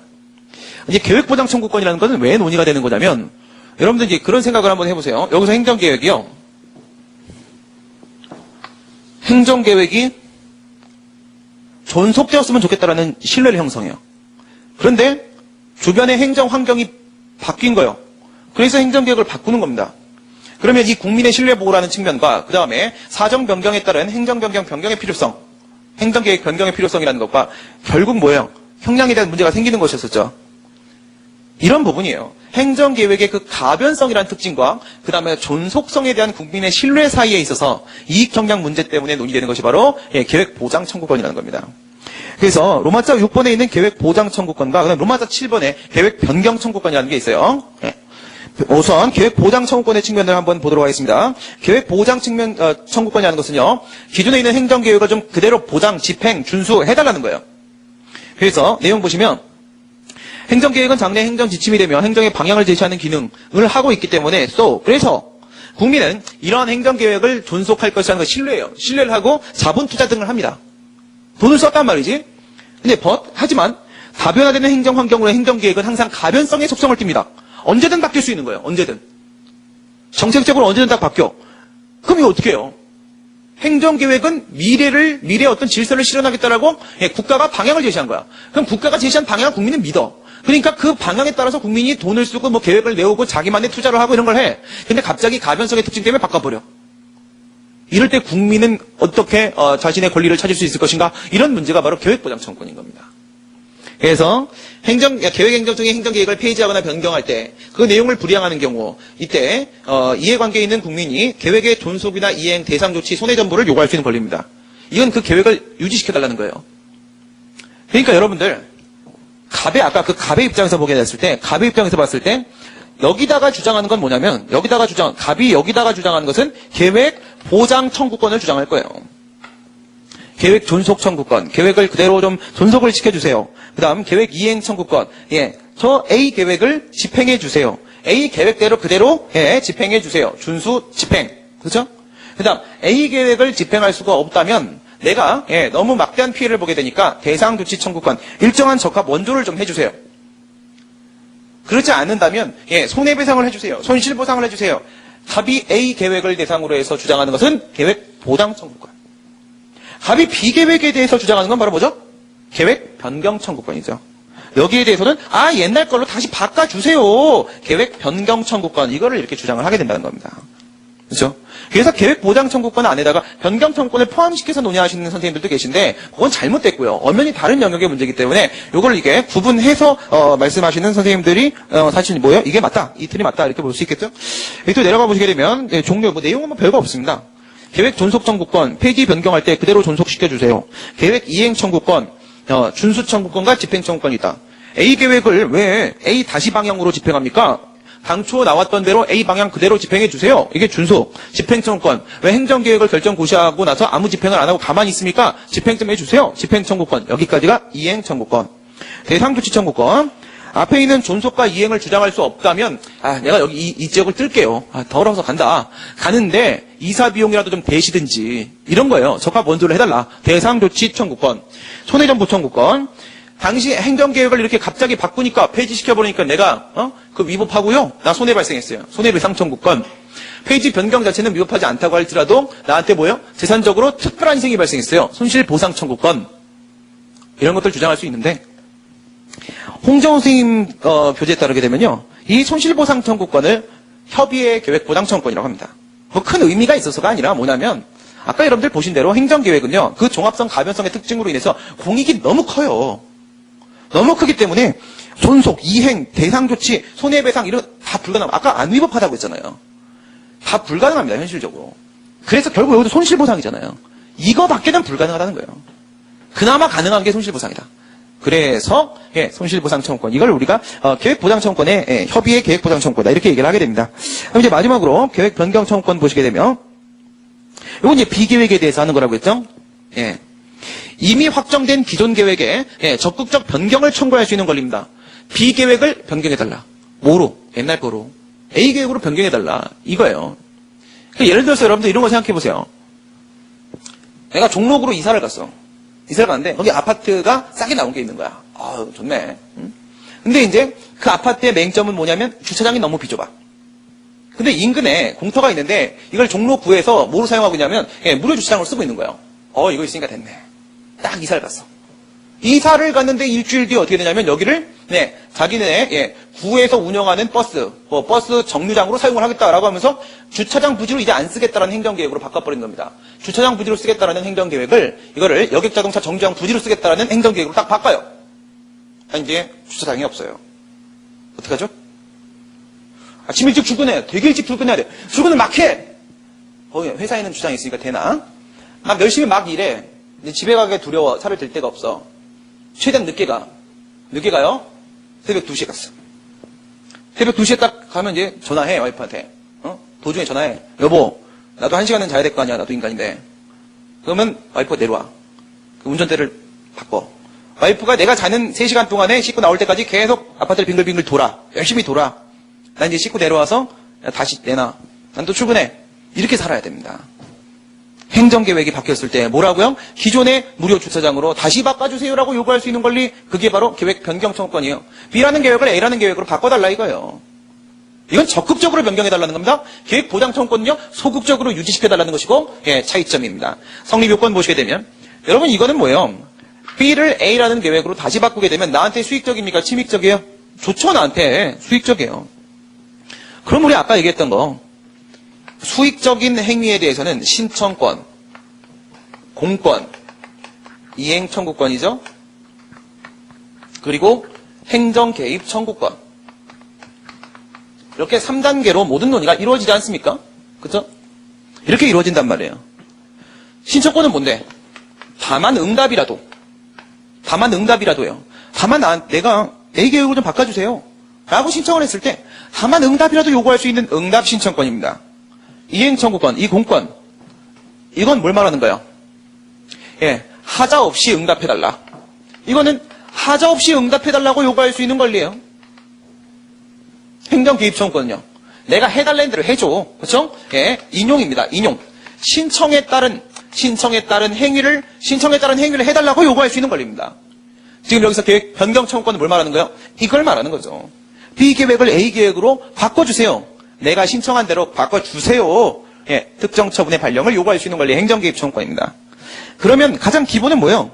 이제 계획보장 청구권이라는 것은 왜 논의가 되는 거냐면 여러분들 이제 그런 생각을 한번 해보세요. 여기서 행정계획이요. 행정계획이 존속되었으면 좋겠다라는 신뢰를 형성해요. 그런데 주변의 행정 환경이 바뀐 거예요. 그래서 행정계획을 바꾸는 겁니다. 그러면 이 국민의 신뢰 보호라는 측면과 그 다음에 사정 변경에 따른 행정 변경의 필요성, 행정계획 변경의 필요성이라는 것과 결국 뭐예요? 형량에 대한 문제가 생기는 것이었었죠. 이런 부분이에요. 행정계획의 그 가변성이라는 특징과 그 다음에 존속성에 대한 국민의 신뢰 사이에 있어서 이익형량 문제 때문에 논의되는 것이 바로 계획보장청구권이라는 겁니다. 그래서 로마자 6번에 있는 계획보장청구권과 그다음 로마자 7번에 계획변경청구권이라는 게 있어요. 우선 계획보장청구권의 측면을 한번 보도록 하겠습니다. 계획보장 측면 청구권이라는 것은요. 기존에 있는 행정계획을 좀 그대로 보장, 집행, 준수해달라는 거예요. 그래서 내용 보시면 행정계획은 장래 행정지침이 되며 행정의 방향을 제시하는 기능을 하고 있기 때문에 그래서 국민은 이러한 행정계획을 존속할 것이라는 걸 신뢰해요. 신뢰를 하고 자본 투자 등을 합니다. 돈을 썼단 말이지. 근데 하지만 다변화되는 행정 환경으로 행정계획은 항상 가변성의 속성을 띱니다. 언제든 바뀔 수 있는 거예요. 언제든. 정책적으로 언제든 다 바뀌어. 그럼 이거 어떻게 해요? 행정계획은 미래의 어떤 질서를 실현하겠다라고 국가가 방향을 제시한 거야. 그럼 국가가 제시한 방향을 국민은 믿어. 그러니까 그 방향에 따라서 국민이 돈을 쓰고 뭐 계획을 내오고 자기만의 투자를 하고 이런 걸 해. 근데 갑자기 가변성의 특징 때문에 바꿔버려. 이럴 때 국민은 어떻게 자신의 권리를 찾을 수 있을 것인가? 이런 문제가 바로 계획보장청구권인 겁니다. 그래서 계획행정 중에 행정계획을 폐지하거나 변경할 때 그 내용을 불이행하는 경우 이때 이해관계에 있는 국민이 계획의 존속이나 이행, 대상 조치, 손해전부를 요구할 수 있는 권리입니다. 이건 그 계획을 유지시켜달라는 거예요. 그러니까 여러분들 아까 그 갑의 입장에서 보게 됐을 때 갑의 입장에서 봤을 때 여기다가 주장하는 건 뭐냐면 갑이 여기다가 주장하는 것은 계획 보장 청구권을 주장할 거예요. 계획 존속 청구권, 계획을 그대로 좀 존속을 시켜주세요. 그 다음 계획 이행 청구권, 저 A 계획을 집행해 주세요. A 계획대로 그대로 집행해 주세요. 준수 집행, 그렇죠? 그 다음 A 계획을 집행할 수가 없다면 내가 너무 막대한 피해를 보게 되니까 대상 조치 청구권, 일정한 적합 원조를 좀 해주세요. 그렇지 않는다면 손해배상을 해주세요. 손실보상을 해주세요. 갑이 A 계획을 대상으로 해서 주장하는 것은 계획 보상 청구권. 갑이 B 계획에 대해서 주장하는 건 바로 뭐죠? 계획 변경 청구권이죠. 여기에 대해서는 옛날 걸로 다시 바꿔주세요. 계획 변경 청구권, 이거를 이렇게 주장을 하게 된다는 겁니다. 그렇죠? 그래서 계획 보장 청구권 안에다가 변경 청구권을 포함시켜서 논의하시는 선생님들도 계신데 그건 잘못됐고요. 엄연히 다른 영역의 문제이기 때문에 이걸 이게 구분해서 말씀하시는 선생님들이 사실 뭐예요? 이게 맞다, 이 틀이 맞다 이렇게 볼 수 있겠죠? 또 내려가 보시게 되면 종료 내용은 별거 없습니다. 계획 존속 청구권, 폐지 변경할 때 그대로 존속시켜 주세요. 계획 이행 청구권, 준수 청구권과 집행 청구권이 있다. A 계획을 왜 A 다시 방향으로 집행합니까? 당초 나왔던 대로 A 방향 그대로 집행해 주세요. 이게 준수. 집행 청구권. 왜 행정계획을 결정 고시하고 나서 아무 집행을 안 하고 가만히 있습니까? 집행 좀 해주세요. 집행 청구권. 여기까지가 이행 청구권. 대상 조치 청구권. 앞에 있는 존속과 이행을 주장할 수 없다면 내가 여기 이 지역을 뜰게요. 더러워서 간다. 가는데 이사 비용이라도 좀 대시든지 이런 거예요. 적합 원조를 해달라. 대상 조치 청구권. 손해전부 청구권. 당시 행정계획을 이렇게 갑자기 바꾸니까 폐지시켜버리니까 내가 그 위법하고요. 나 손해 발생했어요. 손해배상 청구권. 폐지 변경 자체는 위법하지 않다고 할지라도 나한테 뭐예요? 재산적으로 특별한 희생이 발생했어요. 손실보상 청구권. 이런 것들 주장할 수 있는데 홍정호 선생님 교재에 따르게 되면요. 이 손실보상 청구권을 협의의 계획보장 청구권이라고 합니다. 뭐 큰 의미가 있어서가 아니라 뭐냐면 아까 여러분들 보신 대로 행정계획은요. 그 종합성 가변성의 특징으로 인해서 공익이 너무 커요. 너무 크기 때문에 존속, 이행, 대상조치, 손해배상 이런 다 불가능합니다. 아까 안 위법하다고 했잖아요. 다 불가능합니다. 현실적으로. 그래서 결국 여기도 손실보상이잖아요. 이거밖에는 불가능하다는 거예요. 그나마 가능한 게 손실보상이다. 그래서 손실보상 청구권, 이걸 우리가 계획보장 청구권의 협의의 계획보장 청구권이다 이렇게 얘기를 하게 됩니다. 그럼 이제 마지막으로 계획 변경 청구권 보시게 되면 이건 이제 비계획에 대해서 하는 거라고 했죠. 이미 확정된 기존 계획에 적극적 변경을 청구할 수 있는 권리입니다. B 계획을 변경해달라. 뭐로? 옛날 거로. A 계획으로 변경해달라. 이거예요. 그러니까 예를 들어서 여러분들 이런 거 생각해보세요. 내가 종로구로 이사를 갔어. 이사를 갔는데 거기 아파트가 싸게 나온 게 있는 거야. 좋네. 근데 이제 그 아파트의 맹점은 뭐냐면 주차장이 너무 비좁아. 근데 인근에 공터가 있는데 이걸 종로구에서 뭐로 사용하고 있냐면 무료 주차장으로 쓰고 있는 거예요. 이거 있으니까 됐네. 딱 이사를 갔어. 이사를 갔는데 일주일 뒤에 어떻게 되냐면 여기를 자기네 구에서 운영하는 버스 정류장으로 사용을 하겠다라고 하면서 주차장 부지로 이제 안 쓰겠다라는 행정계획으로 바꿔버린 겁니다. 주차장 부지로 쓰겠다라는 행정계획을 이거를 여객자동차 정류장 부지로 쓰겠다라는 행정계획으로 딱 바꿔요. 이제 주차장이 없어요. 어떡하죠? 아침 일찍 출근해요. 되게 일찍 출근해야 돼. 출근을 막 해. 회사에는 주차장이 있으니까 되나? 막 열심히 막 일해. 근데 집에 가기 두려워. 차를 댈 데가 없어. 최대한 늦게 가. 늦게 가요? 새벽 2시에 갔어. 새벽 2시에 딱 가면 이제 전화해, 와이프한테. 도중에 전화해. 여보, 나도 1시간은 자야 될 거 아니야. 나도 인간인데. 그러면 와이프가 내려와. 그 운전대를 바꿔. 와이프가 내가 자는 3시간 동안에 씻고 나올 때까지 계속 아파트를 빙글빙글 돌아. 열심히 돌아. 난 이제 씻고 내려와서 다시 내놔. 난 또 출근해. 이렇게 살아야 됩니다. 행정계획이 바뀌었을 때 뭐라고요? 기존의 무료 주차장으로 다시 바꿔주세요라고 요구할 수 있는 권리, 그게 바로 계획 변경 청구권이에요. B라는 계획을 A라는 계획으로 바꿔달라 이거예요. 이건 적극적으로 변경해달라는 겁니다. 계획 보장 청구권은요, 소극적으로 유지시켜달라는 것이고, 차이점입니다. 성립 요건 보시게 되면, 여러분 이거는 뭐예요? B를 A라는 계획으로 다시 바꾸게 되면 나한테 수익적입니까? 침익적이에요? 좋죠, 나한테. 수익적이에요. 그럼 우리 아까 얘기했던 거, 수익적인 행위에 대해서는 신청권, 공권, 이행 청구권이죠. 그리고 행정 개입 청구권. 이렇게 3단계로 모든 논의가 이루어지지 않습니까? 그렇죠? 이렇게 이루어진단 말이에요. 신청권은 뭔데? 다만 응답이라도요. 다만 내가 A 계획을 좀 바꿔주세요. 라고 신청을 했을 때 다만 응답이라도 요구할 수 있는 응답 신청권입니다. 이행 청구권, 이 공권. 이건 뭘 말하는 거예요? 하자 없이 응답해달라. 이거는 하자 없이 응답해달라고 요구할 수 있는 권리예요. 행정 개입 청구권은요. 내가 해달라는 대로 해줘. 그렇죠? 인용입니다. 인용. 신청에 따른 행위를 해달라고 요구할 수 있는 권리입니다. 지금 여기서 계획 변경 청구권은 뭘 말하는 거예요? 이걸 말하는 거죠. B 계획을 A 계획으로 바꿔주세요. 내가 신청한 대로 바꿔주세요. 특정 처분의 발령을 요구할 수 있는 권리 행정 개입 청구권입니다. 그러면 가장 기본은 뭐예요?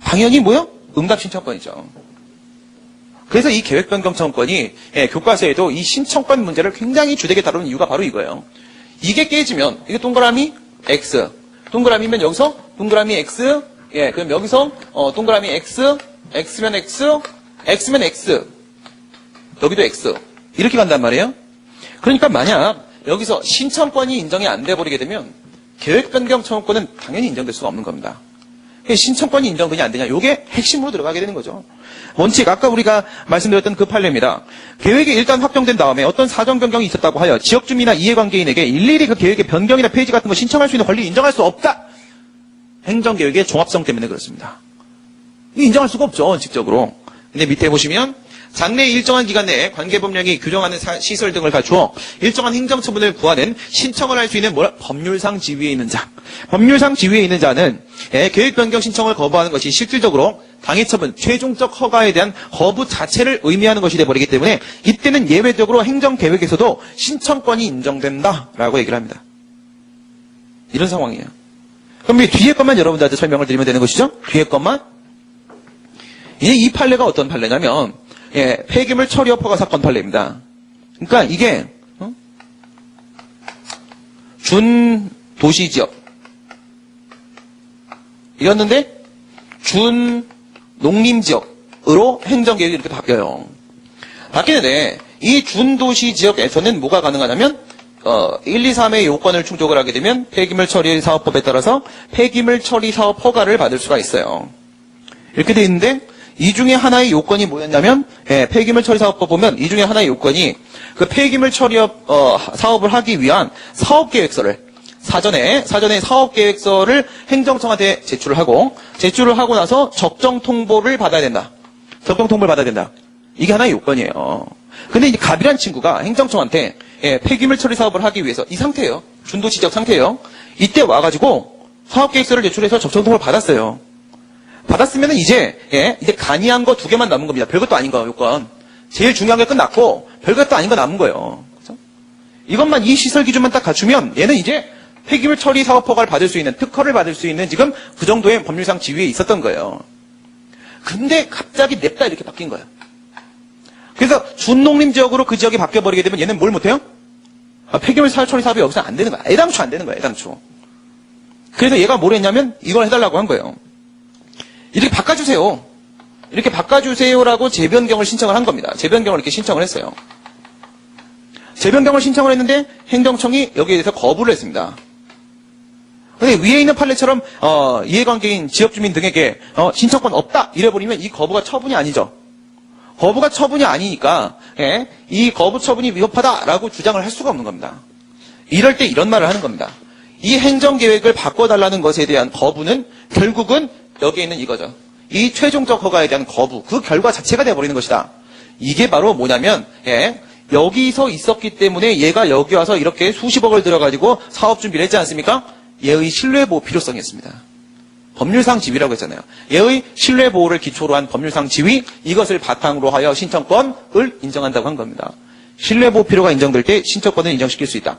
당연히 뭐예요? 응답 신청권이죠. 그래서 이 계획 변경 청구권이 교과서에도 이 신청권 문제를 굉장히 주되게 다루는 이유가 바로 이거예요. 이게 깨지면 이게 동그라미 X, 동그라미면 여기서 동그라미 X, 그럼 여기서 동그라미 X, X면 X, X면 X, 여기도 X 이렇게 간단 말이에요. 그러니까 만약 여기서 신청권이 인정이 안 돼버리게 되면 계획 변경 청구권은 당연히 인정될 수가 없는 겁니다. 신청권이 인정되냐 안 되냐 이게 핵심으로 들어가게 되는 거죠. 원칙 아까 우리가 말씀드렸던 그 판례입니다. 계획이 일단 확정된 다음에 어떤 사정 변경이 있었다고 하여 지역주민이나 이해관계인에게 일일이 그 계획의 변경이나 폐지 같은 거 신청할 수 있는 권리를 인정할 수 없다. 행정계획의 종합성 때문에 그렇습니다. 이거 인정할 수가 없죠. 원칙적으로. 근데 밑에 보시면 장래 일정한 기간 내에 관계법령이 규정하는 시설 등을 갖추어 일정한 행정처분을 구하는 신청을 할 수 있는 법률상 지위에 있는 자. 법률상 지위에 있는 자는 계획 변경 신청을 거부하는 것이 실질적으로 당해처분, 최종적 허가에 대한 거부 자체를 의미하는 것이 되어버리기 때문에 이때는 예외적으로 행정계획에서도 신청권이 인정된다라고 얘기를 합니다. 이런 상황이에요. 그럼 이 뒤에 것만 여러분들한테 설명을 드리면 되는 것이죠? 뒤에 것만. 이제 이 판례가 어떤 판례냐면 폐기물 처리 허가 사건 판례입니다. 그러니까 이게 준 도시지역 이었는데 준 농림지역으로 행정계획이 이렇게 바뀌어요. 바뀌는데 이 준도시지역에서는 뭐가 가능하냐면 1, 2, 3의 요건을 충족을 하게 되면 폐기물 처리 사업법에 따라서 폐기물 처리 사업 허가를 받을 수가 있어요. 이렇게 돼 있는데 이 중에 하나의 요건이 뭐였냐면 폐기물 처리 사업법 보면 이 중에 하나의 요건이 그 폐기물 처리 사업을 하기 위한 사업계획서를 사전에 사업계획서를 행정청한테 제출을 하고 나서 적정 통보를 받아야 된다. 이게 하나의 요건이에요. 근데 이제 갑이란 친구가 행정청한테 폐기물 처리 사업을 하기 위해서 이 상태예요. 준도시적 상태예요. 이때 와가지고 사업계획서를 제출해서 적정 통보를 받았어요. 받았으면 이제 간이한 거 2개만 남은 겁니다. 별것도 아닌 거 요건. 제일 중요한 게 끝났고 별것도 아닌 거 남은 거예요. 그렇죠? 이것만 이 시설 기준만 딱 갖추면 얘는 이제 폐기물 처리 사업 허가를 받을 수 있는 특허를 받을 수 있는 지금 그 정도의 법률상 지위에 있었던 거예요. 근데 갑자기 냅다 이렇게 바뀐 거예요. 그래서 준농림 지역으로 그 지역이 바뀌어버리게 되면 얘는 뭘 못해요? 폐기물 처리 사업이 여기서 안 되는 거야. 애당초 안 되는 거야. 애당초. 그래서 얘가 뭘 했냐면 이걸 해달라고 한 거예요. 이렇게 바꿔주세요. 이렇게 바꿔주세요라고 재변경을 신청을 한 겁니다. 재변경을 이렇게 신청을 했어요. 재변경을 신청을 했는데 행정청이 여기에 대해서 거부를 했습니다. 근데 위에 있는 판례처럼 이해관계인 지역주민 등에게 신청권 없다 이래버리면 이 거부가 처분이 아니죠. 거부가 처분이 아니니까 이 거부 처분이 위법하다라고 주장을 할 수가 없는 겁니다. 이럴 때 이런 말을 하는 겁니다. 이 행정계획을 바꿔달라는 것에 대한 거부는 결국은 여기에 있는 이거죠. 이 최종적 허가에 대한 거부, 그 결과 자체가 돼버리는 것이다. 이게 바로 뭐냐면 여기서 있었기 때문에 얘가 여기 와서 이렇게 수십억을 들여가지고 사업 준비를 했지 않습니까? 얘의 신뢰보호 필요성이 있습니다. 법률상 지위라고 했잖아요. 얘의 신뢰보호를 기초로 한 법률상 지위, 이것을 바탕으로 하여 신청권을 인정한다고 한 겁니다. 신뢰보호 필요가 인정될 때 신청권을 인정시킬 수 있다.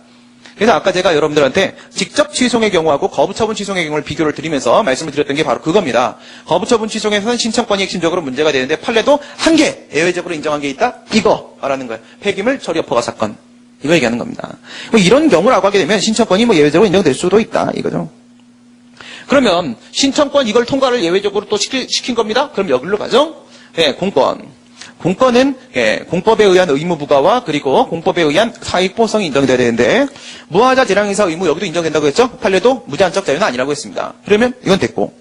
그래서 아까 제가 여러분들한테 직접 취소의 경우하고 거부처분 취소의 경우를 비교를 드리면서 말씀을 드렸던 게 바로 그겁니다. 거부처분 취소에서는 신청권이 핵심적으로 문제가 되는데 판례도 한 개 예외적으로 인정한 게 있다? 이거 말하는 거예요. 폐기물 처리 허가 사건. 이거 얘기하는 겁니다. 이런 경우라고 하게 되면 신청권이 예외적으로 인정될 수도 있다. 이거죠. 그러면 신청권 이걸 통과를 예외적으로 또 시킨 겁니다. 그럼 여기로 가죠. 공권. 공권은 공법에 의한 의무 부과와 그리고 공법에 의한 사익보상이 인정돼야 되는데 무하자 재량의사 의무 여기도 인정된다고 했죠. 판례도 무제한적 자유는 아니라고 했습니다. 그러면 이건 됐고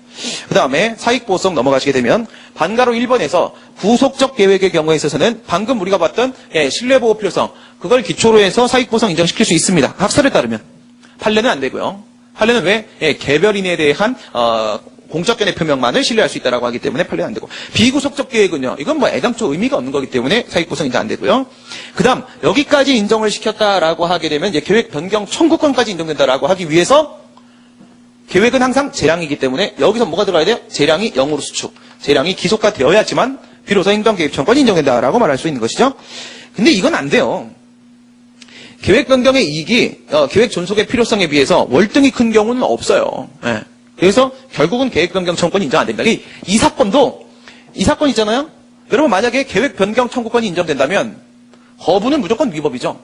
그 다음에 사익보상 넘어가시게 되면 반가로 1번에서 구속적 계획의 경우에 있어서는 방금 우리가 봤던 신뢰보호 필요성 그걸 기초로 해서 사익보상 인정시킬 수 있습니다. 학설에 따르면 판례는 안 되고요. 판례는 왜 개별인에 대한 공적견의 표명만을 신뢰할 수 있다라고 하기 때문에 판례는 안 되고 비구속적 계획은요. 이건 애당초 의미가 없는 거기 때문에 사익보상 인정 안 되고요. 그다음 여기까지 인정을 시켰다라고 하게 되면 이제 계획 변경 청구권까지 인정된다라고 하기 위해서 계획은 항상 재량이기 때문에 여기서 뭐가 들어가야 돼요? 재량이 0으로 수축. 재량이 기속화 되어야지만 비로소 행정개입청권이 인정된다라고 말할 수 있는 것이죠. 근데 이건 안 돼요. 계획 변경의 이익이 계획 존속의 필요성에 비해서 월등히 큰 경우는 없어요. 그래서 결국은 계획 변경 청구권이 인정 안 됩니다. 이 사건 있잖아요. 여러분 만약에 계획 변경 청구권이 인정된다면 거부는 무조건 위법이죠.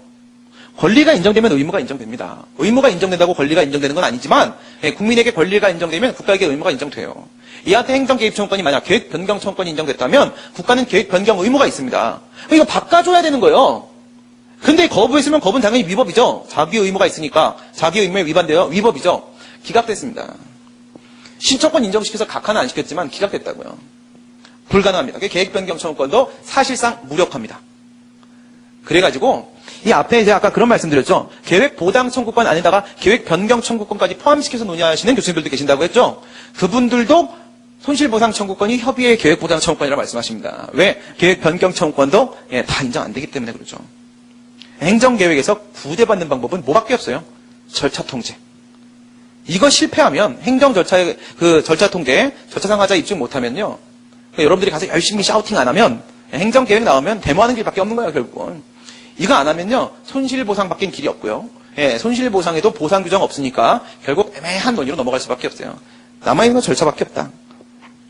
권리가 인정되면 의무가 인정됩니다. 의무가 인정된다고 권리가 인정되는 건 아니지만 국민에게 권리가 인정되면 국가에게 의무가 인정돼요. 이한테 행정 개입 청구권이 만약 계획 변경 청구권이 인정됐다면 국가는 계획 변경 의무가 있습니다. 이거 바꿔줘야 되는 거예요. 근데 거부했으면 거부는 당연히 위법이죠. 자기 의무가 있으니까 자기 의무에 위반되어 위법이죠. 기각됐습니다. 신청권 인정시켜서 각하는 안 시켰지만 기각됐다고요. 불가능합니다. 계획 변경 청구권도 사실상 무력합니다. 그래가지고 이 앞에 이제 아까 그런 말씀드렸죠. 계획 보당 청구권 안에다가 계획 변경 청구권까지 포함시켜서 논의하시는 교수님들도 계신다고 했죠. 그분들도 손실보상 청구권이 협의의 계획 보당 청구권이라고 말씀하십니다. 왜? 계획 변경 청구권도 다 인정 안 되기 때문에 그렇죠. 행정계획에서 구제받는 방법은 뭐밖에 없어요? 절차 통제. 이거 실패하면 행정 절차의 그 절차 통제, 절차 상하자 입증 못하면요. 여러분들이 가서 열심히 샤우팅 안 하면 행정계획 나오면 데모하는 길밖에 없는 거예요, 결국은. 이거 안 하면요. 손실보상밖에 길이 없고요. 손실보상에도 보상 규정 없으니까 결국 애매한 논의로 넘어갈 수밖에 없어요. 남아있는 건 절차밖에 없다.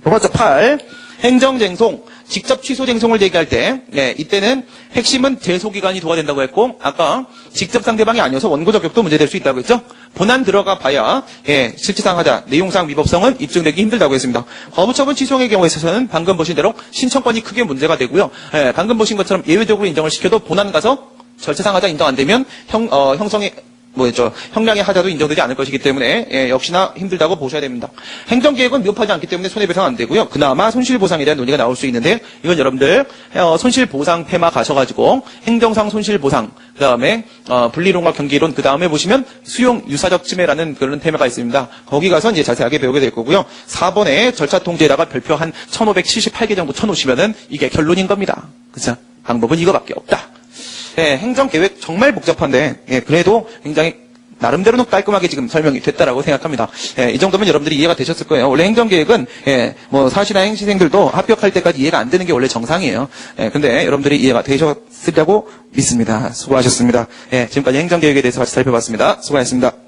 번째 8. 행정쟁송, 직접 취소쟁송을 얘기할 때 이때는 핵심은 제소기간이 도과된다고 했고 아까 직접 상대방이 아니어서 원고 저격도 문제될 수 있다고 했죠. 본안 들어가 봐야 실질상 하자 내용상 위법성은 입증되기 힘들다고 했습니다. 거부처분 취소의 경우에 있어서는 방금 보신 대로 신청권이 크게 문제가 되고요. 방금 보신 것처럼 예외적으로 인정을 시켜도 본안 가서 절차상 하자 인정 안 되면 형성의 형량의 하자도 인정되지 않을 것이기 때문에 역시나 힘들다고 보셔야 됩니다. 행정계획은 위법하지 않기 때문에 손해배상 안 되고요. 그나마 손실보상에 대한 논의가 나올 수 있는데 이건 여러분들 손실보상 테마 가셔가지고 행정상 손실보상 그 다음에 분리론과 경계론 그 다음에 보시면 수용 유사적 침해라는 그런 테마가 있습니다. 거기 가서 이제 자세하게 배우게 될 거고요. 4번에 절차 통제에다가 별표 한 1578개 정도 쳐놓으시면은 이게 결론인 겁니다. 그죠? 방법은 이거밖에 없다. 행정계획 정말 복잡한데 그래도 굉장히 나름대로는 깔끔하게 지금 설명이 됐다라고 생각합니다. 예, 이 정도면 여러분들이 이해가 되셨을 거예요. 원래 행정계획은 뭐 사시나 행시생들도 합격할 때까지 이해가 안 되는 게 원래 정상이에요. 근데 여러분들이 이해가 되셨으리라고 믿습니다. 수고하셨습니다. 지금까지 행정계획에 대해서 같이 살펴봤습니다. 수고하셨습니다.